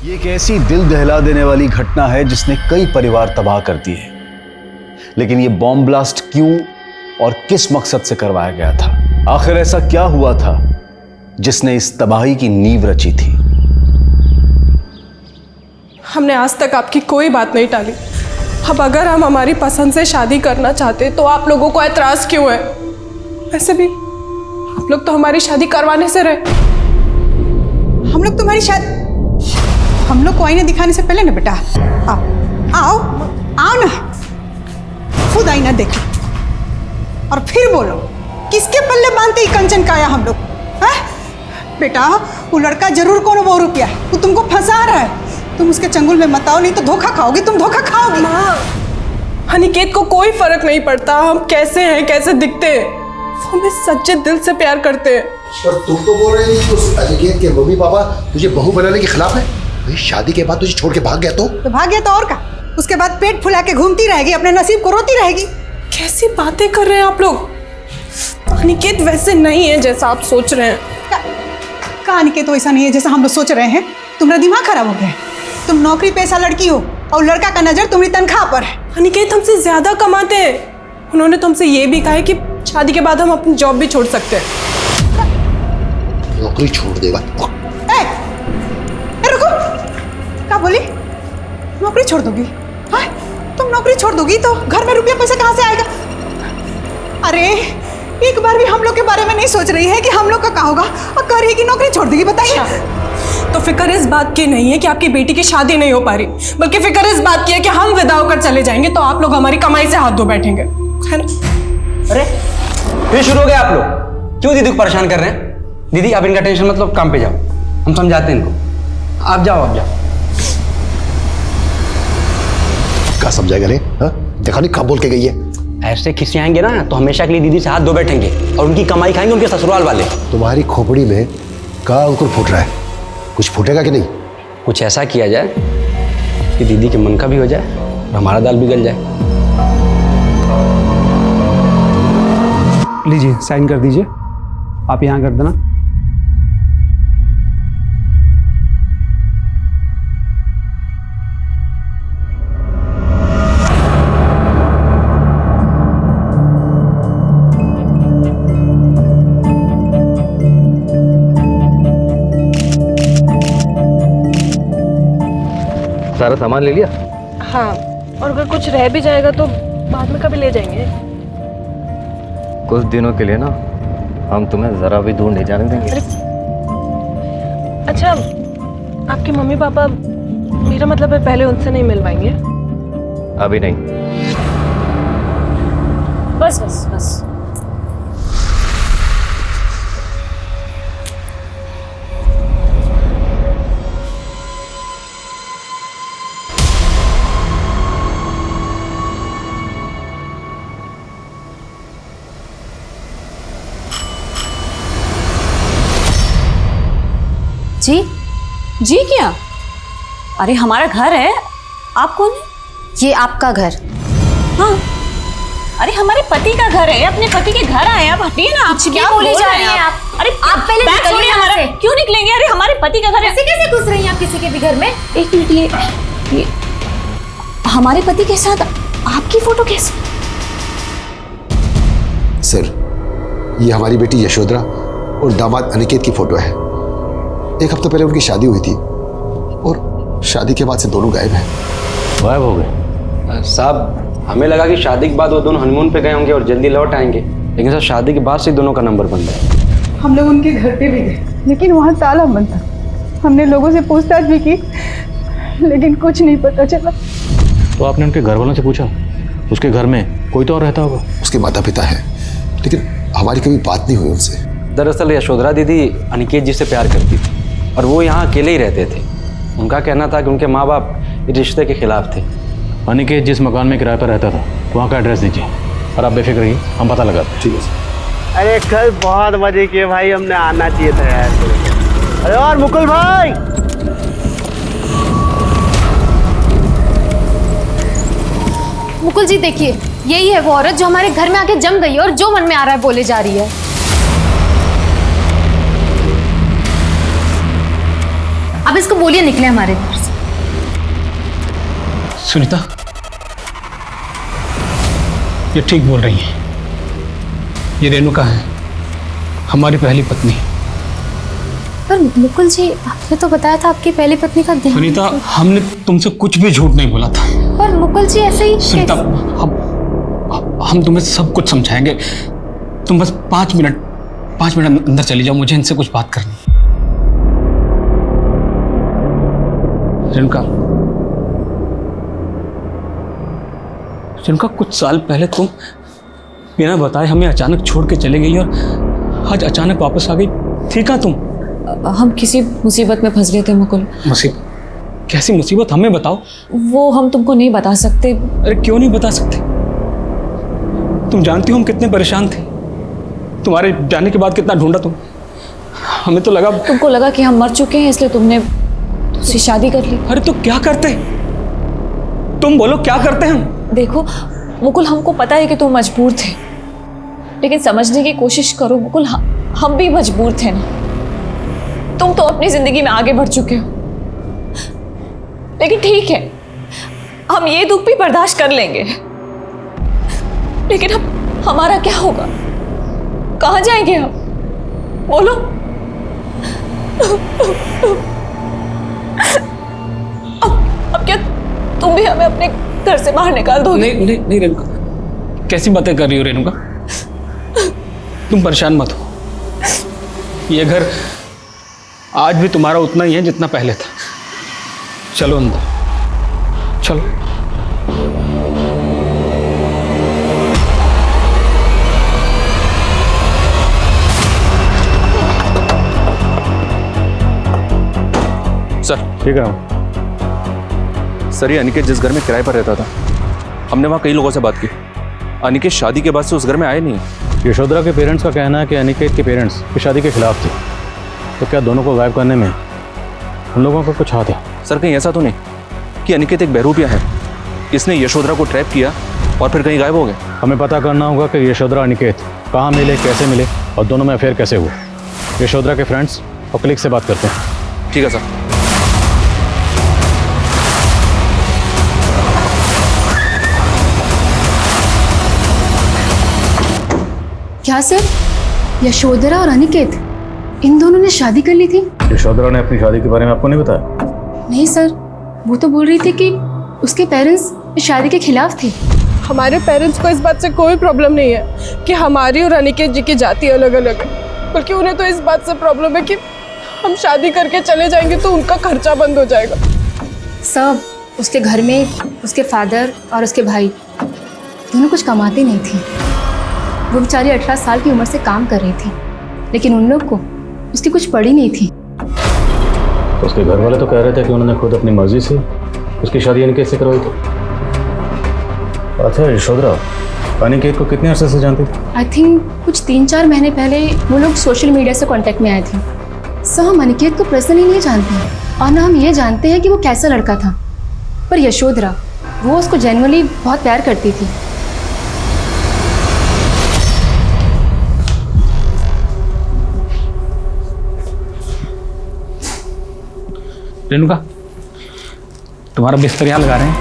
ये एक ऐसी दिल दहला देने वाली घटना है जिसने कई परिवार तबाह कर दिए। लेकिन ये बॉम्ब ब्लास्ट क्यों और किस मकसद से करवाया गया था? आखिर ऐसा क्या हुआ था जिसने इस तबाही की नींव रची थी? हमने आज तक आपकी कोई बात नहीं टाली। अब अगर हम हमारी पसंद से शादी करना चाहते तो आप लोगों को एतराज क्यों है? वैसे भी आप लोग तो हमारी शादी करवाने से रहे। हम लोग तुम्हारी शादी, हम लोग को आईना दिखाने से पहले ना बेटा, आओ आओ आओ ना, खुद आईना देखो और फिर बोलो किसके पल्ले बांधते ही कंचन काया हम लोग हैं? बेटा वो लड़का जरूर कौन वो रुपया है, वो तुमको फंसा रहा है। तुम उसके चंगुल में मत आओ, नहीं तो धोखा खाओगी, तुम धोखा खाओगी। माँ, अनिकेत को कोई फर्क नहीं पड़ता हम कैसे हैं, कैसे दिखते हैं। वो हमें सच्चे दिल से प्यार करते हैं। पर तुम तो बोल रही थी उस अनिकेत के मम्मी पापा तुझे बहू बनाने के खिलाफ है। भाई शादी के बाद तुझे छोड़ के भाग गया तो भाग गया तो और का? उसके बाद पेट फुला के घूमती रहेगी, अपने नसीब को रोती रहेगी। कैसी बातें कर रहे हैं आप लोग? अनिकेत वैसे नहीं है जैसा आप सोच रहे हैं। का अनिकेत तो ऐसा नहीं है जैसा हम लोग सोच रहे हैं। तुम्हारा दिमाग खराब हो गया है। तुम नौकरी पेशा लड़की हो और लड़का का नजर तुम्हारी तनख्वाह पर है। अनिकेत हमसे ज्यादा कमाते हैं। उन्होंने तो हमसे ये भी कहा है कि शादी के बाद हम अपनी जॉब भी छोड़ सकते हैं। नौकरी छोड़ देगा? रुको, क्या बोली? नौकरी छोड़ दोगी? हाँ, तुम नौकरी छोड़ दोगी तो घर में रुपया पैसा कहाँ से आएगा? अरे एक बार भी हम लोग के बारे में नहीं सोच रही है कि हम लोग का क्या होगा और कह रही है कि नौकरी छोड़ देगी। बताइए। तो फिक्र इस बात की नहीं है कि आपकी बेटी की शादी नहीं हो पा रही, बल्कि फिक्र इस बात की है कि हम विदा होकर चले जाएंगे तो आप लोग हमारी कमाई से हाथ धो बैठेंगे, है ना? अरे फिर शुरू हो गया आप लोग। क्यों दीदी को परेशान कर रहे हैं? दीदी आप इनका टेंशन मतलब काम पे जाओ, हम समझाते हैं इनको। आप जाओ आप जाओ। क्या समझाएगा रे? देखा नहीं कब बोल के गई है। ऐसे खिसियाएंगे ना तो हमेशा के लिए दीदी से हाथ धो बैठेंगे और उनकी कमाई खाएंगे उनके ससुराल वाले। तुम्हारी खोपड़ी में का अंकुर फूट रहा है, कुछ फूटेगा कि नहीं? कुछ ऐसा किया जाए कि दीदी के मन का भी हो जाए और हमारा दाल भी गल जाए। लीजिए साइन कर दीजिए, आप यहाँ कर देना। सारा सामान ले लिया? हाँ, और अगर कुछ रह भी जाएगा तो बाद में कभी ले जाएंगे। कुछ दिनों के लिए ना हम तुम्हें जरा भी दूर नहीं जाने देंगे। अच्छा, आपके मम्मी पापा, मेरा मतलब है पहले उनसे नहीं मिलवाएंगे? अभी नहीं। बस बस बस। जी जी क्या? अरे हमारा घर है, आप कौन है? ये आपका घर? हाँ, अरे हमारे पति का घर है, अपने पति के घर आए। आप हटिए ना, आप क्या बोले जा रहे हैं आप? अरे आप पहले बैग निकलिए छोड़िए यहाँ हमारा। से। क्यों निकलेंगे? अरे हमारे पति का घर है। ऐसे कैसे घुस रही हैं आप किसी के भी घर में? एक मिनट, ये हमारे पति के साथ आपकी फोटो कैसे? सर, ये हमारी बेटी यशोधरा और दामाद अनिकेत की फोटो है। एक हफ्ता पहले उनकी शादी हुई थी और शादी के बाद से दोनों गायब हैं। गायब हो गए? साहब हमें लगा कि शादी के बाद वो दोनों हनीमून पे गए होंगे और जल्दी लौट आएंगे, लेकिन सर शादी के बाद से दोनों का नंबर बंद है। हम लोग उनके घर पे भी गए लेकिन वहाँ ताला बंद था। हमने लोगों से पूछताछ भी की लेकिन कुछ नहीं पता चला। तो आपने उनके घर वालों से पूछा? उसके घर में कोई तो और रहता होगा। उसके माता पिता हैं, लेकिन हमारी कभी बात नहीं हुई उनसे। दरअसल यशोधरा दीदी अनिकेत जी से प्यार करती थी और वो यहाँ अकेले ही रहते थे। उनका कहना था कि उनके माँ बाप इस रिश्ते के खिलाफ थे। अनिकेत जिस मकान में किराए पर रहता था वहाँ का एड्रेस दीजिए और आप बेफिक्र रहिए, हम पता लगाते हैं। ठीक है सर। अरे कल बहुत मजे किए भाई, हमने आना चाहिए था यार। अरे और मुकुल भाई, मुकुल जी देखिए, यही है वो औरत जो हमारे घर में आके जम गई है और जो मन में आ रहा है बोले जा रही है। अब इसको बोलिए निकले हमारे घर से। सुनीता, ये ठीक बोल रही है। ये रेणुका है, हमारी पहली पत्नी। पर मुकुल जी, आपने तो बताया था आपकी पहली पत्नी का देहांत। सुनीता, हमने तुमसे कुछ भी झूठ नहीं बोला था। पर मुकुल जी ऐसे ही सुनीता, हम तुम्हें सब कुछ समझाएंगे। तुम बस 5 मिनट अंदर चली जाओ, मुझे इनसे कुछ बात करनी है। रेणुका, कुछ साल पहले तुम बिना बताए हमें अचानक छोड़ के चले गई और आज अचानक वापस आ गई। थी कहाँ तुम? हम किसी मुसीबत में फंस गए थे मुकुल। मुसीबत? कैसी मुसीबत, हमें बताओ। वो हम तुमको नहीं बता सकते। अरे क्यों नहीं बता सकते? तुम जानती हो हम कितने परेशान थे। तुम्हारे जाने के बाद कितना ढूंढा तुम। हमें तो लगा तुमको लगा कि हम मर चुके हैं, इसलिए तुमने उससे शादी कर ली। अरे तो क्या करते? तुम बोलो, क्या करते हम? देखो मुकुल, हमको पता है कि तुम मजबूर थे, लेकिन समझने की कोशिश करो मुकुल, हम भी मजबूर थे ना। तुम तो अपनी जिंदगी में आगे बढ़ चुके हो, लेकिन ठीक है, हम ये दुख भी बर्दाश्त कर लेंगे। लेकिन अब हमारा क्या होगा? कहाँ जाएंगे हम? बोलो। अब क्या तुम भी हमें अपने घर से बाहर निकाल दोगे? नहीं रेणुका, कैसी बातें कर रही हो रेणुका? तुम परेशान मत हो। ये घर आज भी तुम्हारा उतना ही है जितना पहले था। चलो अंदर, चलो। सर, ठीक है सर, ये अनिकेत जिस घर में किराए पर रहता था, हमने वहाँ कई लोगों से बात की। अनिकेत शादी के बाद से उस घर में आए नहीं। यशोधरा के पेरेंट्स का कहना है कि अनिकेत के पेरेंट्स की शादी के खिलाफ थे। तो क्या दोनों को गायब करने में हम लोगों का कुछ हाथ है? सर, कहीं ऐसा तो नहीं कि अनिकेत एक बहरूपिया है, इसने यशोधरा को ट्रैप किया और फिर कहीं गायब हो गए? हमें पता करना होगा कि यशोधरा अनिकेत कहाँ मिले, कैसे मिले और दोनों में अफेयर कैसे हुआ। यशोधरा के फ्रेंड्स और कलीग से बात करते हैं। ठीक है सर। क्या सर, यशोधरा और अनिकेत इन दोनों ने शादी कर ली थी? यशोधरा ने अपनी शादी के बारे में आपको नहीं बताया? नहीं सर, वो तो बोल रही थी कि उसके पेरेंट्स शादी के खिलाफ थे। हमारे पेरेंट्स को इस बात से कोई प्रॉब्लम नहीं है कि हमारी और अनिकेत जी की जाति अलग अलग है, बल्कि उन्हें तो इस बात से प्रॉब्लम है कि हम शादी करके चले जाएंगे तो उनका खर्चा बंद हो जाएगा। सब उसके घर में उसके फादर और उसके भाई दोनों कुछ कमाते नहीं थे। वो बेचारी 18 साल की उम्र से काम कर रही थी, लेकिन उन लोग को उसकी कुछ पड़ी नहीं थी। उसके घर वाले तो कह रहे थे कि उन्होंने खुद अपनी मर्जी से उसकी शादी अनिकेत से करवाई थी। अच्छा, यशोधरा अनिकेत को कितने अरसे से जानती थी? आई थिंक कुछ 3-4 महीने पहले वो लोग सोशल मीडिया से कांटेक्ट में आए थे। सो हम अनिकेत को पर्सनली नहीं जानते हैं और ना हम ये जानते हैं कि वो कैसा लड़का था, पर यशोधरा वो उसको जेन्युइनली बहुत प्यार करती थी। रेणुका, तुम्हारा बिस्तर यहाँ लगा रहे हैं,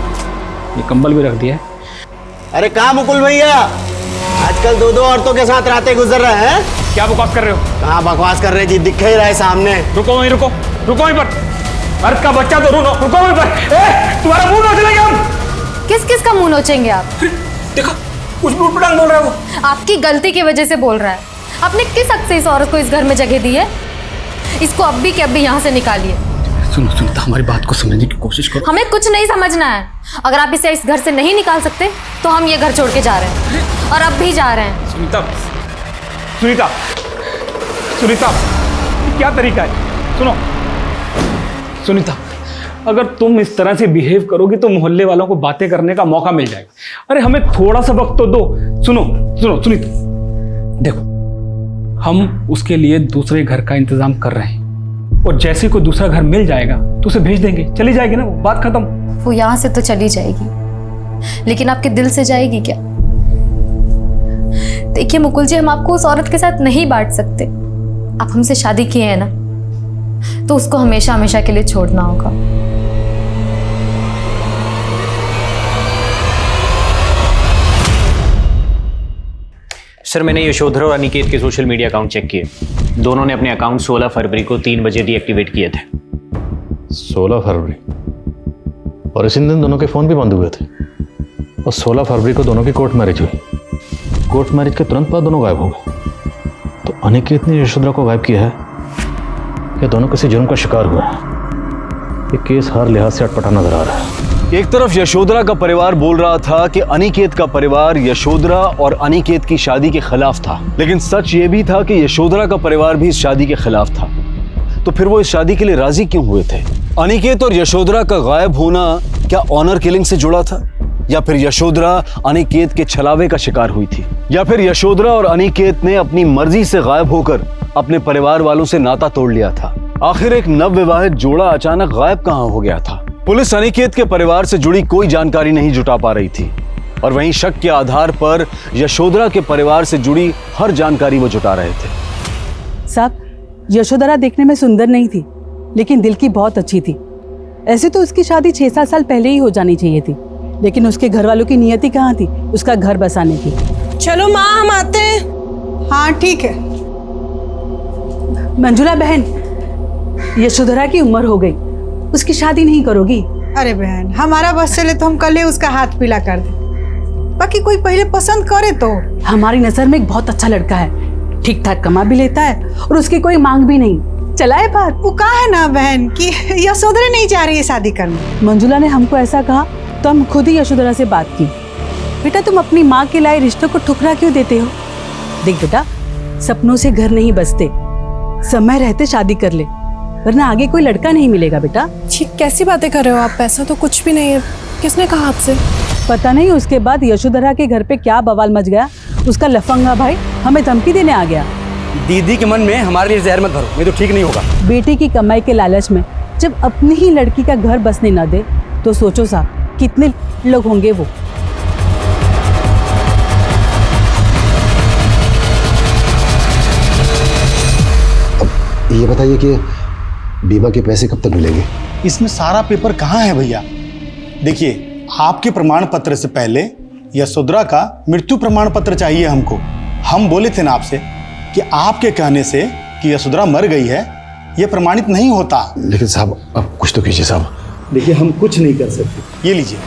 ये कंबल भी रख दिया है। अरे कहाँ मुकुल भैया, आजकल 2-2 औरतों के साथ रातें गुजर रहे हैं। क्या बकवास कर रहे हो? कहाँ बकवास कर रहे जी, दिख ही रहा है सामने। रुको वहीं, रुको वहीं पर। अर्थ का बच्चा तो रुको वहीं पर। तुम्हारा मुंह नोच लेंगे हम। किस का मुंह नोचेंगे आप? देखो, कुछ उटपटांग बोल रहा है वो। आपकी गलती की वजह से बोल रहा है। आपने किस हक से इस औरत को इस घर में जगह दी है? इसको अब भी यहाँ से निकालिए। सुनो सुनीता, हमारी बात को समझने की कोशिश करो। हमें कुछ नहीं समझना है। अगर आप इसे इस घर से नहीं निकाल सकते तो हम ये घर छोड़ के जा रहे हैं, और अब भी जा रहे हैं। सुनीता, क्या तरीका है? सुनो सुनीता, अगर तुम इस तरह से बिहेव करोगी तो मोहल्ले वालों को बातें करने का मौका मिल जाएगा। अरे हमें थोड़ा सा वक्त तो दो। सुनो सुनीता, देखो, हम उसके लिए दूसरे घर का इंतजाम कर रहे हैं, और जैसे कोई दूसरा घर मिल जाएगा तो उसे भेज देंगे, चली जाएगी ना, बात खत्म। वो यहाँ से तो चली जाएगी, लेकिन आपके दिल से जाएगी क्या? देखिए मुकुल जी, हम आपको उस औरत के साथ नहीं बांट सकते। आप हमसे शादी किए हैं ना, तो उसको हमेशा हमेशा के लिए छोड़ना होगा। सर, मैंने यशोधरा और अनिकेत के सोशल मीडिया अकाउंट चेक किए। दोनों ने अपने अकाउंट 16 फरवरी को 3 बजे डीएक्टिवेट किए थे। 16 फरवरी? और इसी दिन दोनों के फ़ोन भी बंद हुए थे। और 16 फरवरी को दोनों की कोर्ट मैरिज हुई। कोर्ट मैरिज के तुरंत बाद दोनों गायब हो गए। तो अनिकेत ने यशोधरा को गायब किया है या दोनों किसी जुर्म का शिकार हुआ है? ये केस हर लिहाज से अटपटा नजर आ रहा है। एक तरफ यशोधरा का परिवार बोल रहा था कि अनिकेत का परिवार यशोधरा और अनिकेत की शादी के खिलाफ था, लेकिन सच ये भी था कि यशोधरा का परिवार भी इस शादी के खिलाफ था। तो फिर वो इस शादी के लिए राजी क्यों हुए थे? अनिकेत और यशोधरा का गायब होना क्या ऑनर किलिंग से जुड़ा था, या फिर यशोधरा अनिकेत के छलावे का शिकार हुई थी, या फिर यशोधरा और अनिकेत ने अपनी मर्जी से गायब होकर अपने परिवार वालों से नाता तोड़ लिया था? आखिर एक नवविवाहित जोड़ा अचानक गायब कहां हो गया था? पुलिस अनिकेत के परिवार से जुड़ी कोई जानकारी नहीं जुटा पा रही थी, और वहीं शक के आधार पर यशोधरा के परिवार से जुड़ी हर जानकारी वो जुटा रहे थे। साहब, यशोधरा देखने में सुंदर नहीं थी, लेकिन दिल की बहुत अच्छी थी। ऐसे तो उसकी शादी 6-7 साल पहले ही हो जानी चाहिए थी, लेकिन उसके घर वालों की नियति कहाँ थी उसका घर बसाने की। चलो माँ, हम आते हैं। हाँ ठीक है। मंजुला बहन, यशोधरा की उम्र हो गई, उसकी शादी नहीं करोगी? अरे बहन, हमारा बस चले तो हम कल ही उसका हाथ पीला कर दे। बाकी कोई पहले पसंद करे तो। हमारी नजर में एक बहुत अच्छा लड़का है, ठीक ठाक कमा भी लेता है और उसकी कोई मांग भी नहीं। चला है बात। वो कहा है ना बहन कि यशोधरा नहीं चाह रही है शादी करने। मंजुला ने हमको ऐसा कहा तो हम खुद ही यशोधरा से बात की। बेटा, तुम अपनी माँ के लाए रिश्तों को ठुकरा क्यों देते हो? देख बेटा, सपनों से घर नहीं बसते, समय रहते शादी कर ले, वरना आगे कोई लड़का नहीं मिलेगा। बेटा ठीक, कैसी बातें कर रहे हो आप? पैसा तो कुछ भी नहीं है। किसने कहा आपसे? पता नहीं उसके बाद यशोधरा के घर पे क्या बवाल मच गया। उसका लफंगा भाई हमें धमकी देने आ गया। दीदी के मन में हमारे लिए जहर मत भरो, नहीं तो ठीक नहीं होगा। बेटी की कमाई के लालच में जब अपनी ही लड़की का घर बसने न दे तो सोचो साहब कितने लोग होंगे वो। अब ये बताइए कि बीमा के पैसे कब तक मिलेंगे? इसमें सारा पेपर कहाँ है भैया? देखिए, आपके प्रमाण पत्र से पहले यशोधरा का मृत्यु प्रमाण पत्र चाहिए हमको। हम बोले थे ना आपसे कि आपके कहने से कि यशोधरा मर गई है, यह प्रमाणित नहीं होता। लेकिन साहब, अब कुछ तो कीजिए साहब। देखिए, हम कुछ नहीं कर सकते। ये लीजिए।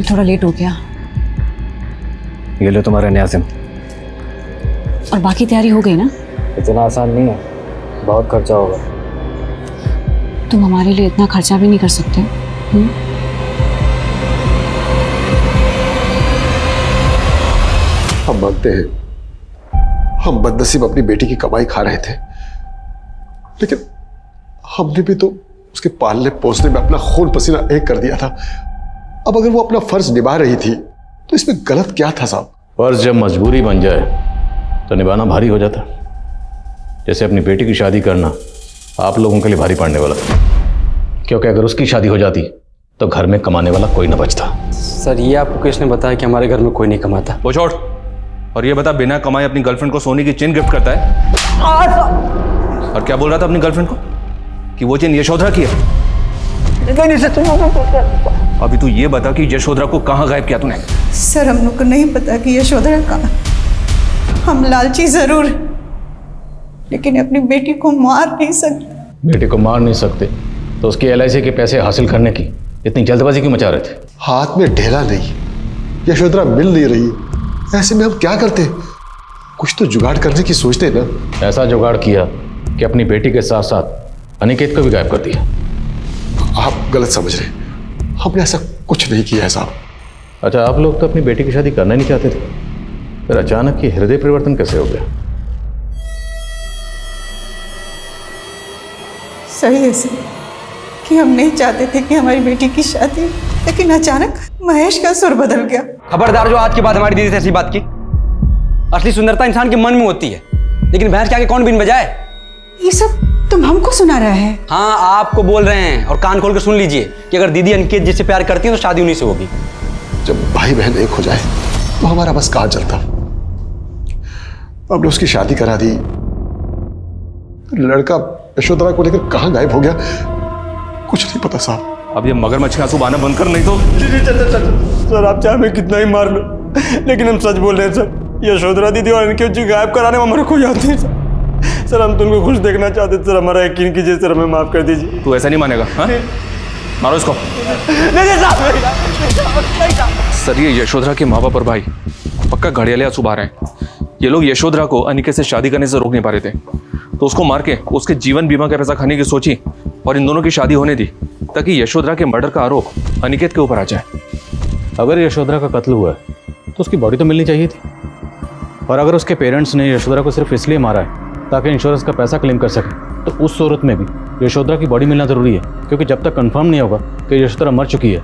थोड़ा लेट हो गया। ये लो तुम्हारा न्याज़िम। और बाकी तैयारी हो गई ना? इतना आसान नहीं है, बहुत खर्चा होगा। तुम हमारे लिए इतना खर्चा भी नहीं कर सकते। हम मानते हैं, हम बदनसीब अपनी बेटी की कमाई खा रहे थे, लेकिन हमने भी तो उसके पालने पोसने में अपना खून पसीना एक कर दिया था। अब अगर वो अपना फर्ज निभा रही थी तो इसमें गलत क्या था साहब? फर्ज जब मजबूरी बन जाए तो निभाना भारी हो जाता। जैसे अपनी बेटी की शादी करना आप लोगों के लिए भारी पड़ने वाला था, क्योंकि अगर उसकी शादी हो जाती तो घर में कमाने वाला कोई न बचता। सर, ये आपको किसने बताया कि हमारे घर में कोई नहीं कमाता? वो छोड़, और ये बता, बिना कमाए अपनी गर्लफ्रेंड को सोने की चेन गिफ्ट करता है? और क्या बोल रहा था अपनी गर्लफ्रेंड को कि वो चेन यशोधरा की है? अभी तू ये बता कि यशोधरा को कहाँ गायब किया तूने? सर, हम लोग को नहीं पता कि यशोधरा कहाँ। हम लालची जरूर, लेकिन अपनी बेटी को मार नहीं सकते। बेटी को मार नहीं सकते तो उसकी LIC के पैसे हासिल करने की इतनी जल्दबाजी क्यों मचा रहे थे? हाथ में ढेला नहीं, यशोधरा मिल नहीं रही, ऐसे में हम क्या करते? कुछ तो जुगाड़ करने की सोचते ना। ऐसा जुगाड़ किया कि अपनी बेटी के साथ साथ अनिकेत को भी गायब कर दिया। आप गलत समझ रहे, हमने ऐसा कुछ नहीं किया है साहब। अच्छा, आप लोग तो अपनी बेटी की शादी करना नहीं चाहते थे, फिर अचानक ये हृदय परिवर्तन कैसे हो गया? सही है सर कि हम नहीं चाहते थे कि हमारी बेटी की शादी, लेकिन अचानक महेश का सुर बदल गया। खबरदार जो आज के बाद हमारी दीदी से ऐसी बात की। असली सुंदरता इंसान के मन में होती है, लेकिन भैंस के आगे कौन बीन बजाए। ये सब तुम हमको सुना रहा है? हाँ, आपको बोल रहे हैं, और कान खोल कर सुन लीजिए कि अगर दीदी अनिकेत जिससे प्यार करती है तो शादी उन्हीं से होगी। जब भाई बहन एक हो जाए तो हमारा बस कहाँ चलता। हमने उसकी शादी करा दी, लड़का यशोधरा को लेकर कहाँ गायब हो गया कुछ नहीं पता साहब। अब ये मगरमच्छ के आंसू बहाना बंद कर, नहीं तो सर आप चाहे मैं कितना ही मार लो, लेकिन हम सच बोल रहे हैं सर। यशोधरा दीदी और अनिकेत जी गायब कराने में हमारे को याद नहीं सर। सर हम तुमको खुश देखना चाहते सर, हमारा यकीन कीजिए सर, हमें माफ कर दीजिए। तू ऐसा नहीं मानेगा? हाँ, मारो इसको। सर ये यशोधरा के माँ बाप और भाई पक्का घड़ियाले आंसू बहा रहे हैं। ये लोग यशोधरा को अनिकेत से शादी करने से रोक नहीं पा रहे थे, तो उसको मार के उसके जीवन बीमा का पैसा खाने की सोची और इन दोनों की शादी होने दी, ताकि यशोधरा के मर्डर का आरोप अनिकेत के ऊपर आ जाए। अगर यशोधरा का कत्ल हुआ है तो उसकी बॉडी तो मिलनी चाहिए थी, और अगर उसके पेरेंट्स ने यशोधरा को सिर्फ इसलिए मारा है ताकि इंश्योरेंस का पैसा क्लेम कर सके, तो उस सूरत में भी यशोधरा की बॉडी मिलना ज़रूरी है, क्योंकि जब तक कंफर्म नहीं होगा कि यशोधरा मर चुकी है,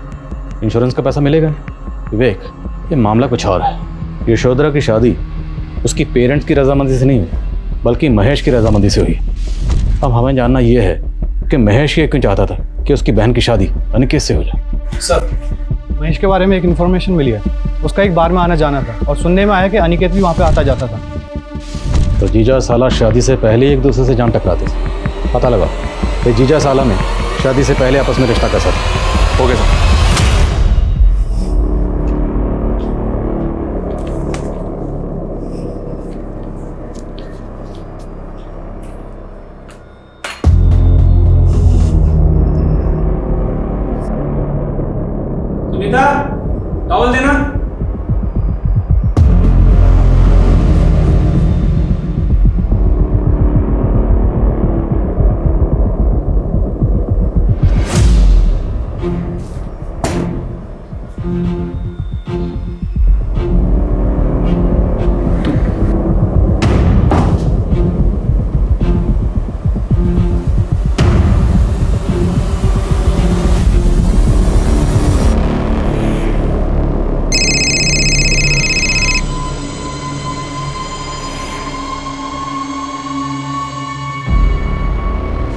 इंश्योरेंस का पैसा मिलेगा नहीं। विवेक, ये मामला कुछ और है। यशोधरा की शादी उसकी पेरेंट्स की रजामंदी से नहीं हुई, बल्कि महेश की रजामंदी से हुई। अब हमें जानना ये है कि महेश ये क्यों चाहता था कि उसकी बहन की शादी अनिकेत से हो जाए। सर, महेश के बारे में एक इन्फॉर्मेशन मिली है, उसका एक बार में आना जाना था, और सुनने में आया कि अनिकेत भी वहाँ पे आता जाता था। तो जीजा साला शादी से पहले एक दूसरे से जान टकराते थे। पता लगा कि जीजा साला में शादी से पहले आपस में रिश्ता कैसा था। हो गया सर। सुनीता, टॉवल देना।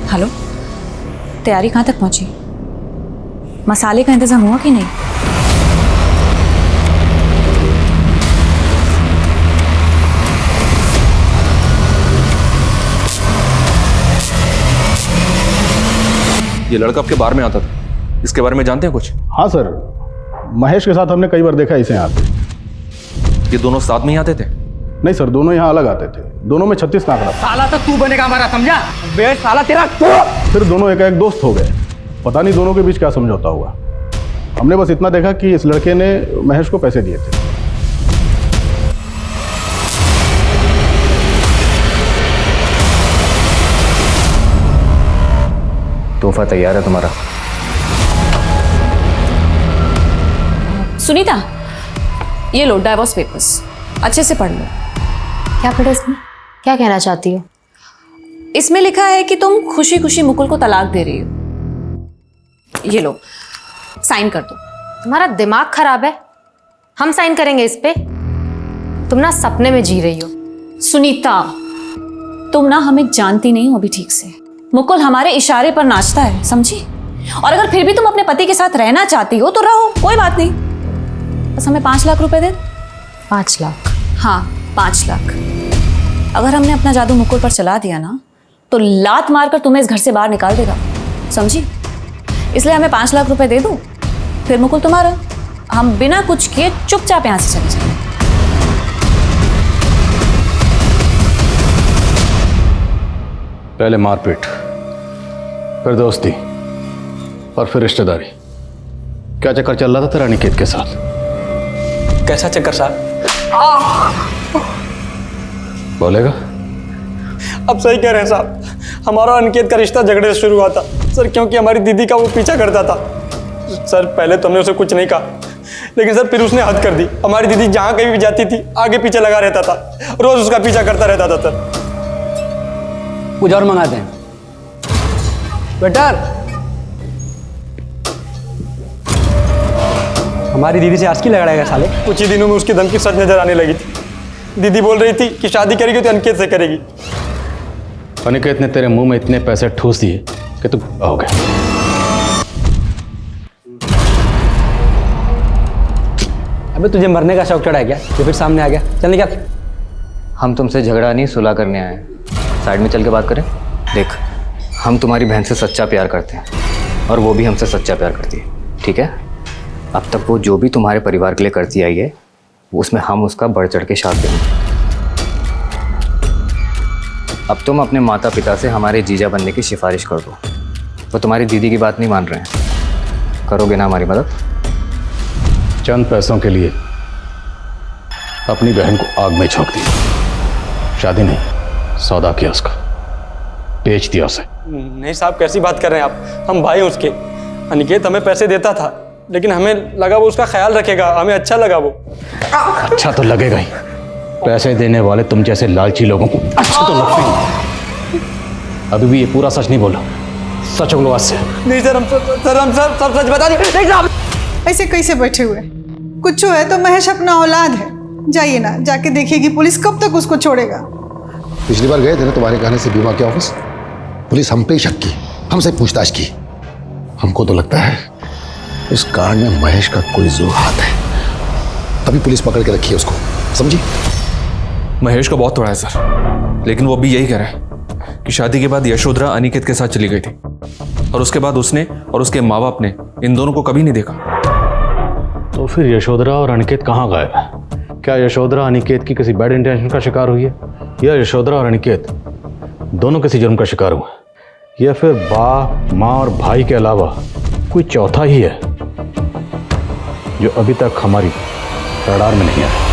हेलो, तैयारी कहाँ तक पहुंची? मसाले का इंतजाम हुआ कि नहीं? ये लड़का आपके बार में आता था, इसके बारे में जानते हैं कुछ? हाँ सर, महेश के साथ हमने कई बार देखा इसे यहाँ पे। ये दोनों साथ में ही आते थे? नहीं सर, दोनों यहाँ अलग आते थे। दोनों में 36 आंकड़ा। साला तो तू बनेगा हमारा, समझा? बे साला तेरा फिर दोनों एक दोस्त हो गए। पता नहीं दोनों के बीच क्या समझौता हुआ। हमने बस इतना देखा कि इस लड़के ने महेश को पैसे दिए थे। तोहफा तैयार है तुम्हारा। सुनीता, ये लो डाइवोर्स पेपर्स, अच्छे से पढ़ लो। क्या पढ़ा इसमें? क्या कहना चाहती हो? इसमें लिखा है कि तुम खुशी खुशी मुकुल को तलाक दे रही हो। ये लो, साइन कर दो। तुम्हारा दिमाग खराब है? हम साइन करेंगे इस पे? तुम ना सपने में जी रही हो। सुनीता, तुम ना हमें जानती नहीं हो अभी ठीक से। मुकुल हमारे इशारे पर नाचता है, समझी? और अगर फिर भी तुम अपने पति के साथ रहना चाहती हो तो रहो, कोई बात नहीं। बस हमें 5 लाख रुपए दे। 5 लाख? हाँ, 5 लाख। अगर हमने अपना जादू मुकुल पर चला दिया ना, तो लात मारकर तुम्हें इस घर से बाहर निकाल देगा, समझी? इसलिए हमें 5 लाख रुपए दे दो, फिर मुकुल तुम्हारा। हम बिना कुछ किए चुपचाप यहां से चले जाएंगे। पहले मारपीट, फिर दोस्ती, और फिर रिश्तेदारी। क्या चक्कर चल रहा था तेरा अनिकेत के साथ? कैसा चक्कर साहब? बोलेगा? अब सही कह रहे हैं साहब, हमारा अनिकेत का रिश्ता झगड़े से शुरू हुआ था सर, क्योंकि हमारी दीदी का वो पीछा करता था सर। पहले तो हमने उसे कुछ नहीं कहा, लेकिन सर फिर उसने हद कर दी। हमारी दीदी जहाँ कहीं भी जाती थी आगे पीछे लगा रहता था, रोज उसका पीछा करता रहता था सर। कुछ और मंगाते हैं? वेटर, हमारी दीदी से आज की लड़ाएगा साले। कुछ ही दिनों में उसकी धमकी सच नजर आने लगी थी। दीदी बोल रही थी कि शादी करेगी तो अनिकेत से करेगी। अनिकेत ने तेरे मुंह में इतने पैसे ठूस दिए कि तू हो गया। अबे तुझे मरने का शौक चढ़ा है क्या? ये फिर सामने आ गया, चल निकल। हम तुमसे झगड़ा नहीं सुलह करने आए हैं। साइड में चल के बात करें। देख, हम तुम्हारी बहन से सच्चा प्यार करते हैं और वो भी हमसे सच्चा प्यार करती है, ठीक है? अब तक वो जो भी तुम्हारे परिवार के लिए करती आई है उसमें हम उसका बढ़ चढ़ के साथ देंगे। अब तुम अपने माता पिता से हमारे जीजा बनने की सिफारिश कर दो। वो तुम्हारी दीदी की बात नहीं मान रहे हैं। करोगे ना हमारी मदद? चंद पैसों के लिए अपनी बहन को आग में झोंक दिया। शादी नहीं, सौदा किया उसका, बेच दिया उसे। नहीं साहब, कैसी बात कर रहे हैं आप? हम भाई हैं उसके। अनिकेत हमें पैसे देता था, लेकिन हमें लगा वो उसका ख्याल रखेगा, हमें अच्छा लगा वो। अच्छा तो लगेगा ही। पैसे देने वाले तुम जैसे लालची लोगों को अच्छा तो लगते ही। अभी भी ये पूरा सच नहीं बोला, सच बोलो आज से। नहीं सर, हम सब सच बता दें। ऐसे कैसे बैठे हुए? कुछ है तो महेश अपना औलाद है, जाइए ना, जाके देखिएगी पुलिस कब तक उसको छोड़ेगा। पिछली बार गए थे ना तुम्हारे कहने से बीमा के ऑफिस, पुलिस हम पे ही शक की, हमसे पूछताछ की। हमको तो लगता है इस कांड में महेश का कोई जोर हाथ है, तभी पुलिस पकड़ के रखी है उसको, समझी? महेश का बहुत थोड़ा है सर, लेकिन वो भी यही कह रहा है कि शादी के बाद यशोधरा अनिकेत के साथ चली गई थी और उसके बाद उसने और उसके माँ बाप ने इन दोनों को कभी नहीं देखा। तो फिर यशोधरा और अनिकेत कहाँ गायब है? क्या यशोधरा अनिकेत की किसी बैड इंटेंशन का शिकार हुई है, या यशोधरा और अनिकेत दोनों किसी जुर्म का शिकार हुए, या फिर बाप माँ और भाई के अलावा कोई चौथा ही है जो अभी तक हमारी रडार में नहीं आया?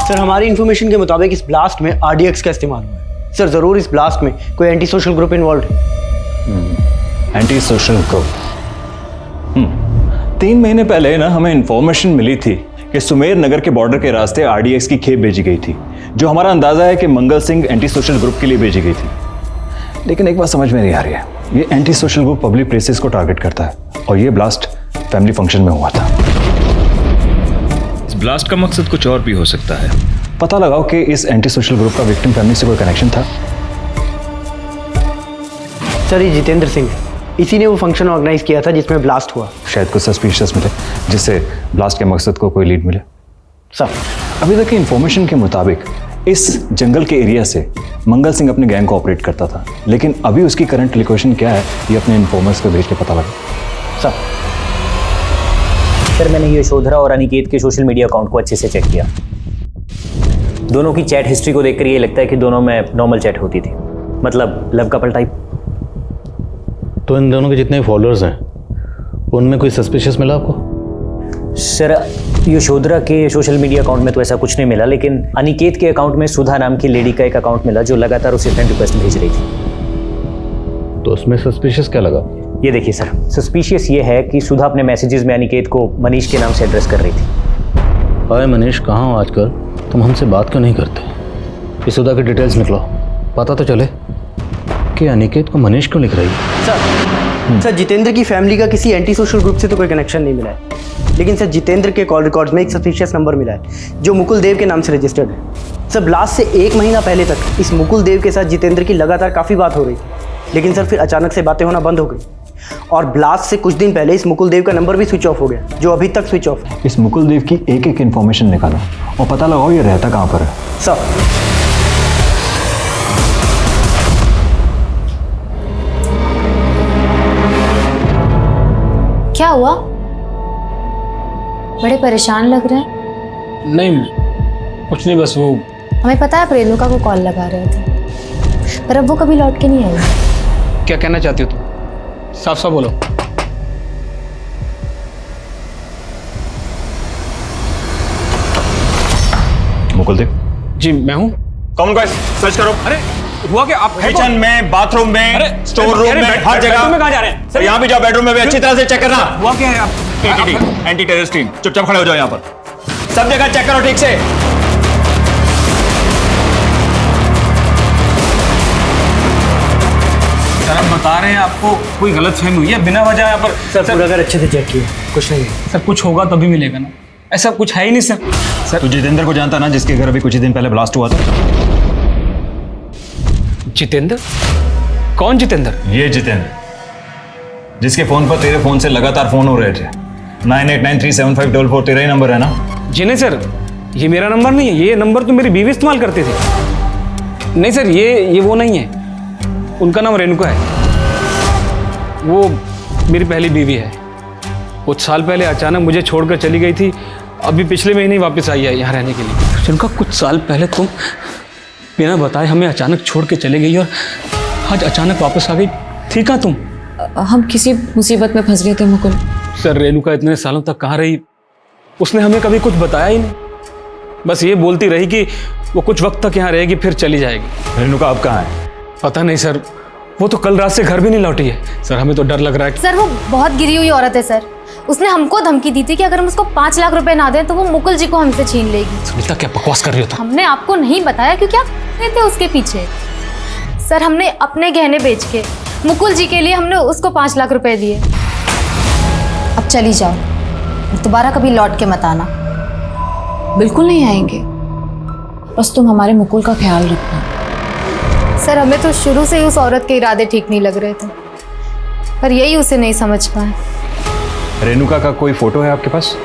सर, हमारी इन्फॉर्मेशन के मुताबिक इस ब्लास्ट में RDX का इस्तेमाल हुआ है। सर, ज़रूर इस ब्लास्ट में कोई एंटी सोशल ग्रुप इन्वॉल्व है। Anti social group. 3 महीने पहले ना हमें इन्फॉर्मेशन मिली थी कि सुमेर नगर के बॉर्डर के रास्ते RDX की खेप भेजी गई थी, जो हमारा अंदाजा है कि Mangal Singh anti social group के लिए भेजी गई थी। लेकिन एक बात समझ में नहीं आ रही है, ये anti social group public places को टारगेट करता है और ये ब्लास्ट फैमिली फंक्शन में हुआ था। ब्लास्ट का मकसद कुछ और भी हो सकता है। पता लगाओ कि इस एंटी सोशल ग्रुप का विक्टिम फैमिली से कोई कनेक्शन था। सर, ये जितेंद्र सिंह है, इसी ने वो फंक्शन ऑर्गेनाइज किया था जिसमें ब्लास्ट हुआ। शायद कुछ सस्पिशियस मिले जिससे ब्लास्ट के मकसद को कोई लीड मिले। सर, अभी तक की इंफॉर्मेशन के मुताबिक इस जंगल के एरिया से मंगल सिंह अपने गैंग को ऑपरेट करता था, लेकिन अभी उसकी करंट लोकेशन क्या है ये अपने इन्फॉर्मर्स को भेज के पता लगा। सर, मैंने यशोधरा और अनिकेत के सोशल मीडिया अकाउंट को अच्छे से चेक किया। दोनों की चैट हिस्ट्री को देखकर ये लगता है कि दोनों में नॉर्मल चैट होती थी, मतलब लव कपल टाइप। तो इन दोनों के जितने फॉलोअर्स हैं उनमें कोई सस्पिशियस मिला आपको? सर, यशोधरा के सोशल मीडिया अकाउंट में तो ऐसा कुछ नहीं मिला, लेकिन अनिकेत के अकाउंट में सुधा नाम की लेडी का एक अकाउंट मिला जो लगातार उसे फ्रेंड रिक्वेस्ट भेज रही थी। तो उसमें सस्पिशियस क्या लगा? ये देखिए सर, सस्पिशियस ये है कि सुधा अपने मैसेजेस में अनिकेत को मनीष के नाम से एड्रेस कर रही थी। अरे मनीष, कहाँ हो आजकल? तुम हमसे बात क्यों नहीं करते? इस सुधा की डिटेल्स निकलो, पता तो चले कि अनिकेत को मनीष क्यों लिख रही है। सर, जितेंद्र की फैमिली का किसी एंटी सोशल ग्रुप से तो कोई कनेक्शन नहीं मिला है, लेकिन सर जितेंद्र के कॉल रिकॉर्ड्स में एक सस्पिशियस नंबर मिला है जो मुकुल देव के नाम से रजिस्टर्ड है। सर, ब्लास्ट से 1 महीना पहले तक इस मुकुल देव के साथ जितेंद्र की लगातार काफ़ी बात हो रही थी, लेकिन सर फिर अचानक से बातें होना बंद हो गई और ब्लास्ट से कुछ दिन पहले इस मुकुल देव का नंबर भी स्विच ऑफ हो गया, जो अभी तक स्विच ऑफ है। इस मुकुल देव की एक एक इन्फॉर्मेशन निकालो और पता लगाओ ये रहता कहाँ पर है। सर, क्या हुआ? बड़े परेशान लग रहे हैं। नहीं कुछ नहीं, बस वो हमें पता है आप रेणुका को कॉल लगा रहे थे, पर अब वो कभी लौट के नहीं आई। क्या कहना चाहती हो तुम? साफ साफ बोलो। मुकुल देव। जी मैं हूँ। कौन गाइस सर्च करो। अरे हुआ क्या? आप किचन में, बाथरूम में, स्टोर रूम में, हर जगह। में कहाँ जा रहे हैं? सर यहाँ भी जाओ, बेडरूम में भी अच्छी तरह से चेक करना। हुआ क्या है? आप एंटी टेररिस्ट टीम चुपचाप खड़े हो जाओ यहाँ पर, सब जगह चेक करो ठीक से। सर हम बता रहे हैं आपको कोई गलत फहमी हुई है बिना वजह यहाँ पर। सर पूरा घर अच्छे से चेक किया, कुछ नहीं है। सर कुछ होगा तभी मिलेगा ना, ऐसा कुछ है ही नहीं सर। तू जितेंद्र को जानता ना, जिसके घर अभी कुछ ही दिन पहले ब्लास्ट हुआ था? जितेंद्र? कौन जितेंद्र? ये जितेंद्र जिसके फोन पर तेरे फोन से लगातार फोन हो रहे थे। 98937544 तेरा ही नंबर है ना? जी नहीं सर, ये मेरा नंबर नहीं है, ये नंबर तो मेरी बीवी इस्तेमाल करती थी। नहीं सर, ये वो नहीं है, उनका नाम रेणुका है, वो मेरी पहली बीवी है। कुछ साल पहले अचानक मुझे छोड़कर चली गई थी, अभी पिछले महीने ही वापस आई है यहाँ रहने के लिए। रेणुका, कुछ साल पहले तुम बिना बताए हमें अचानक छोड़ के चली गई और आज अचानक वापस आ गई। थी कहाँ तुम? हम किसी मुसीबत में फंस गए थे मुकुल। सर रेणुका इतने सालों तक कहाँ रही? उसने हमें कभी कुछ बताया ही नहीं, बस ये बोलती रही कि वो कुछ वक्त तक यहाँ रहेगी फिर चली जाएगी। रेणुका अब कहाँ है? पता नहीं सर, वो तो कल रात से घर भी नहीं लौटी है। सर हमें तो डर लग रहा है। सर वो बहुत गिरी हुई औरत है सर, उसने हमको धमकी दी थी कि अगर हम उसको 5 लाख रुपए ना दें तो वो मुकुल जी को हमसे छीन लेगी। सुनीता क्या बकवास कर रही हो तुम? हमने आपको नहीं बताया क्योंकि आप थे उसके पीछे। सर हमने अपने गहने बेच के मुकुल जी के लिए हमने उसको 5 लाख रुपए दिए। अब चली जाओ, दोबारा कभी लौट के मत आना। बिल्कुल नहीं आएंगे, बस तुम हमारे मुकुल का ख्याल रखना। सर हमें तो शुरू से ही उस औरत के इरादे ठीक नहीं लग रहे थे, पर यही उसे नहीं समझ पाए। रेणुका का कोई फोटो है आपके पास?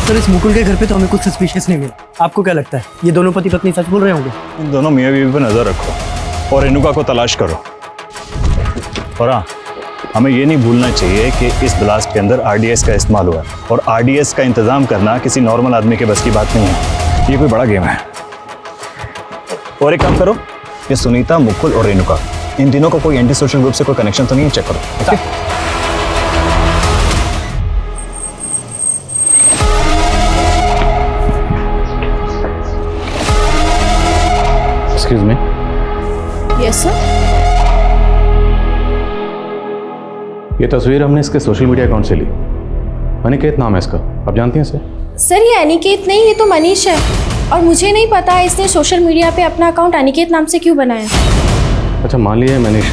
सर इस मुकुल के घर पे तो हमें कुछ सस्पिशियस नहीं मिला। आपको क्या लगता है ये दोनों पति पत्नी सच बोल रहे होंगे? इन दोनों मियाँ बीवी पर नजर रखो और रेणुका को तलाश करो। और हाँ, हमें ये नहीं भूलना चाहिए कि इस ब्लास्ट के अंदर आरडीएस का इस्तेमाल हुआ है और आरडीएस का इंतजाम करना किसी नॉर्मल आदमी के बस की बात नहीं है, ये कोई बड़ा गेम है। और एक काम करो, ये सुनीता, मुकुल और रेणुका, इन तीनों को कोई एंटी सोशल ग्रुप से कोई कनेक्शन तो नहीं है, चेक करो। Okay? Excuse me. Yes sir. ये तस्वीर हमने इसके सोशल मीडिया अकाउंट से ली। अनिकेत नाम है इसका, आप जानती हैं इसे? सर ये अनिकेत नहीं, ये तो मनीष है, और मुझे नहीं पता इसने सोशल मीडिया पे अपना अकाउंट अनिकेत नाम से क्यों बनाया। अच्छा मान लिया मनीष,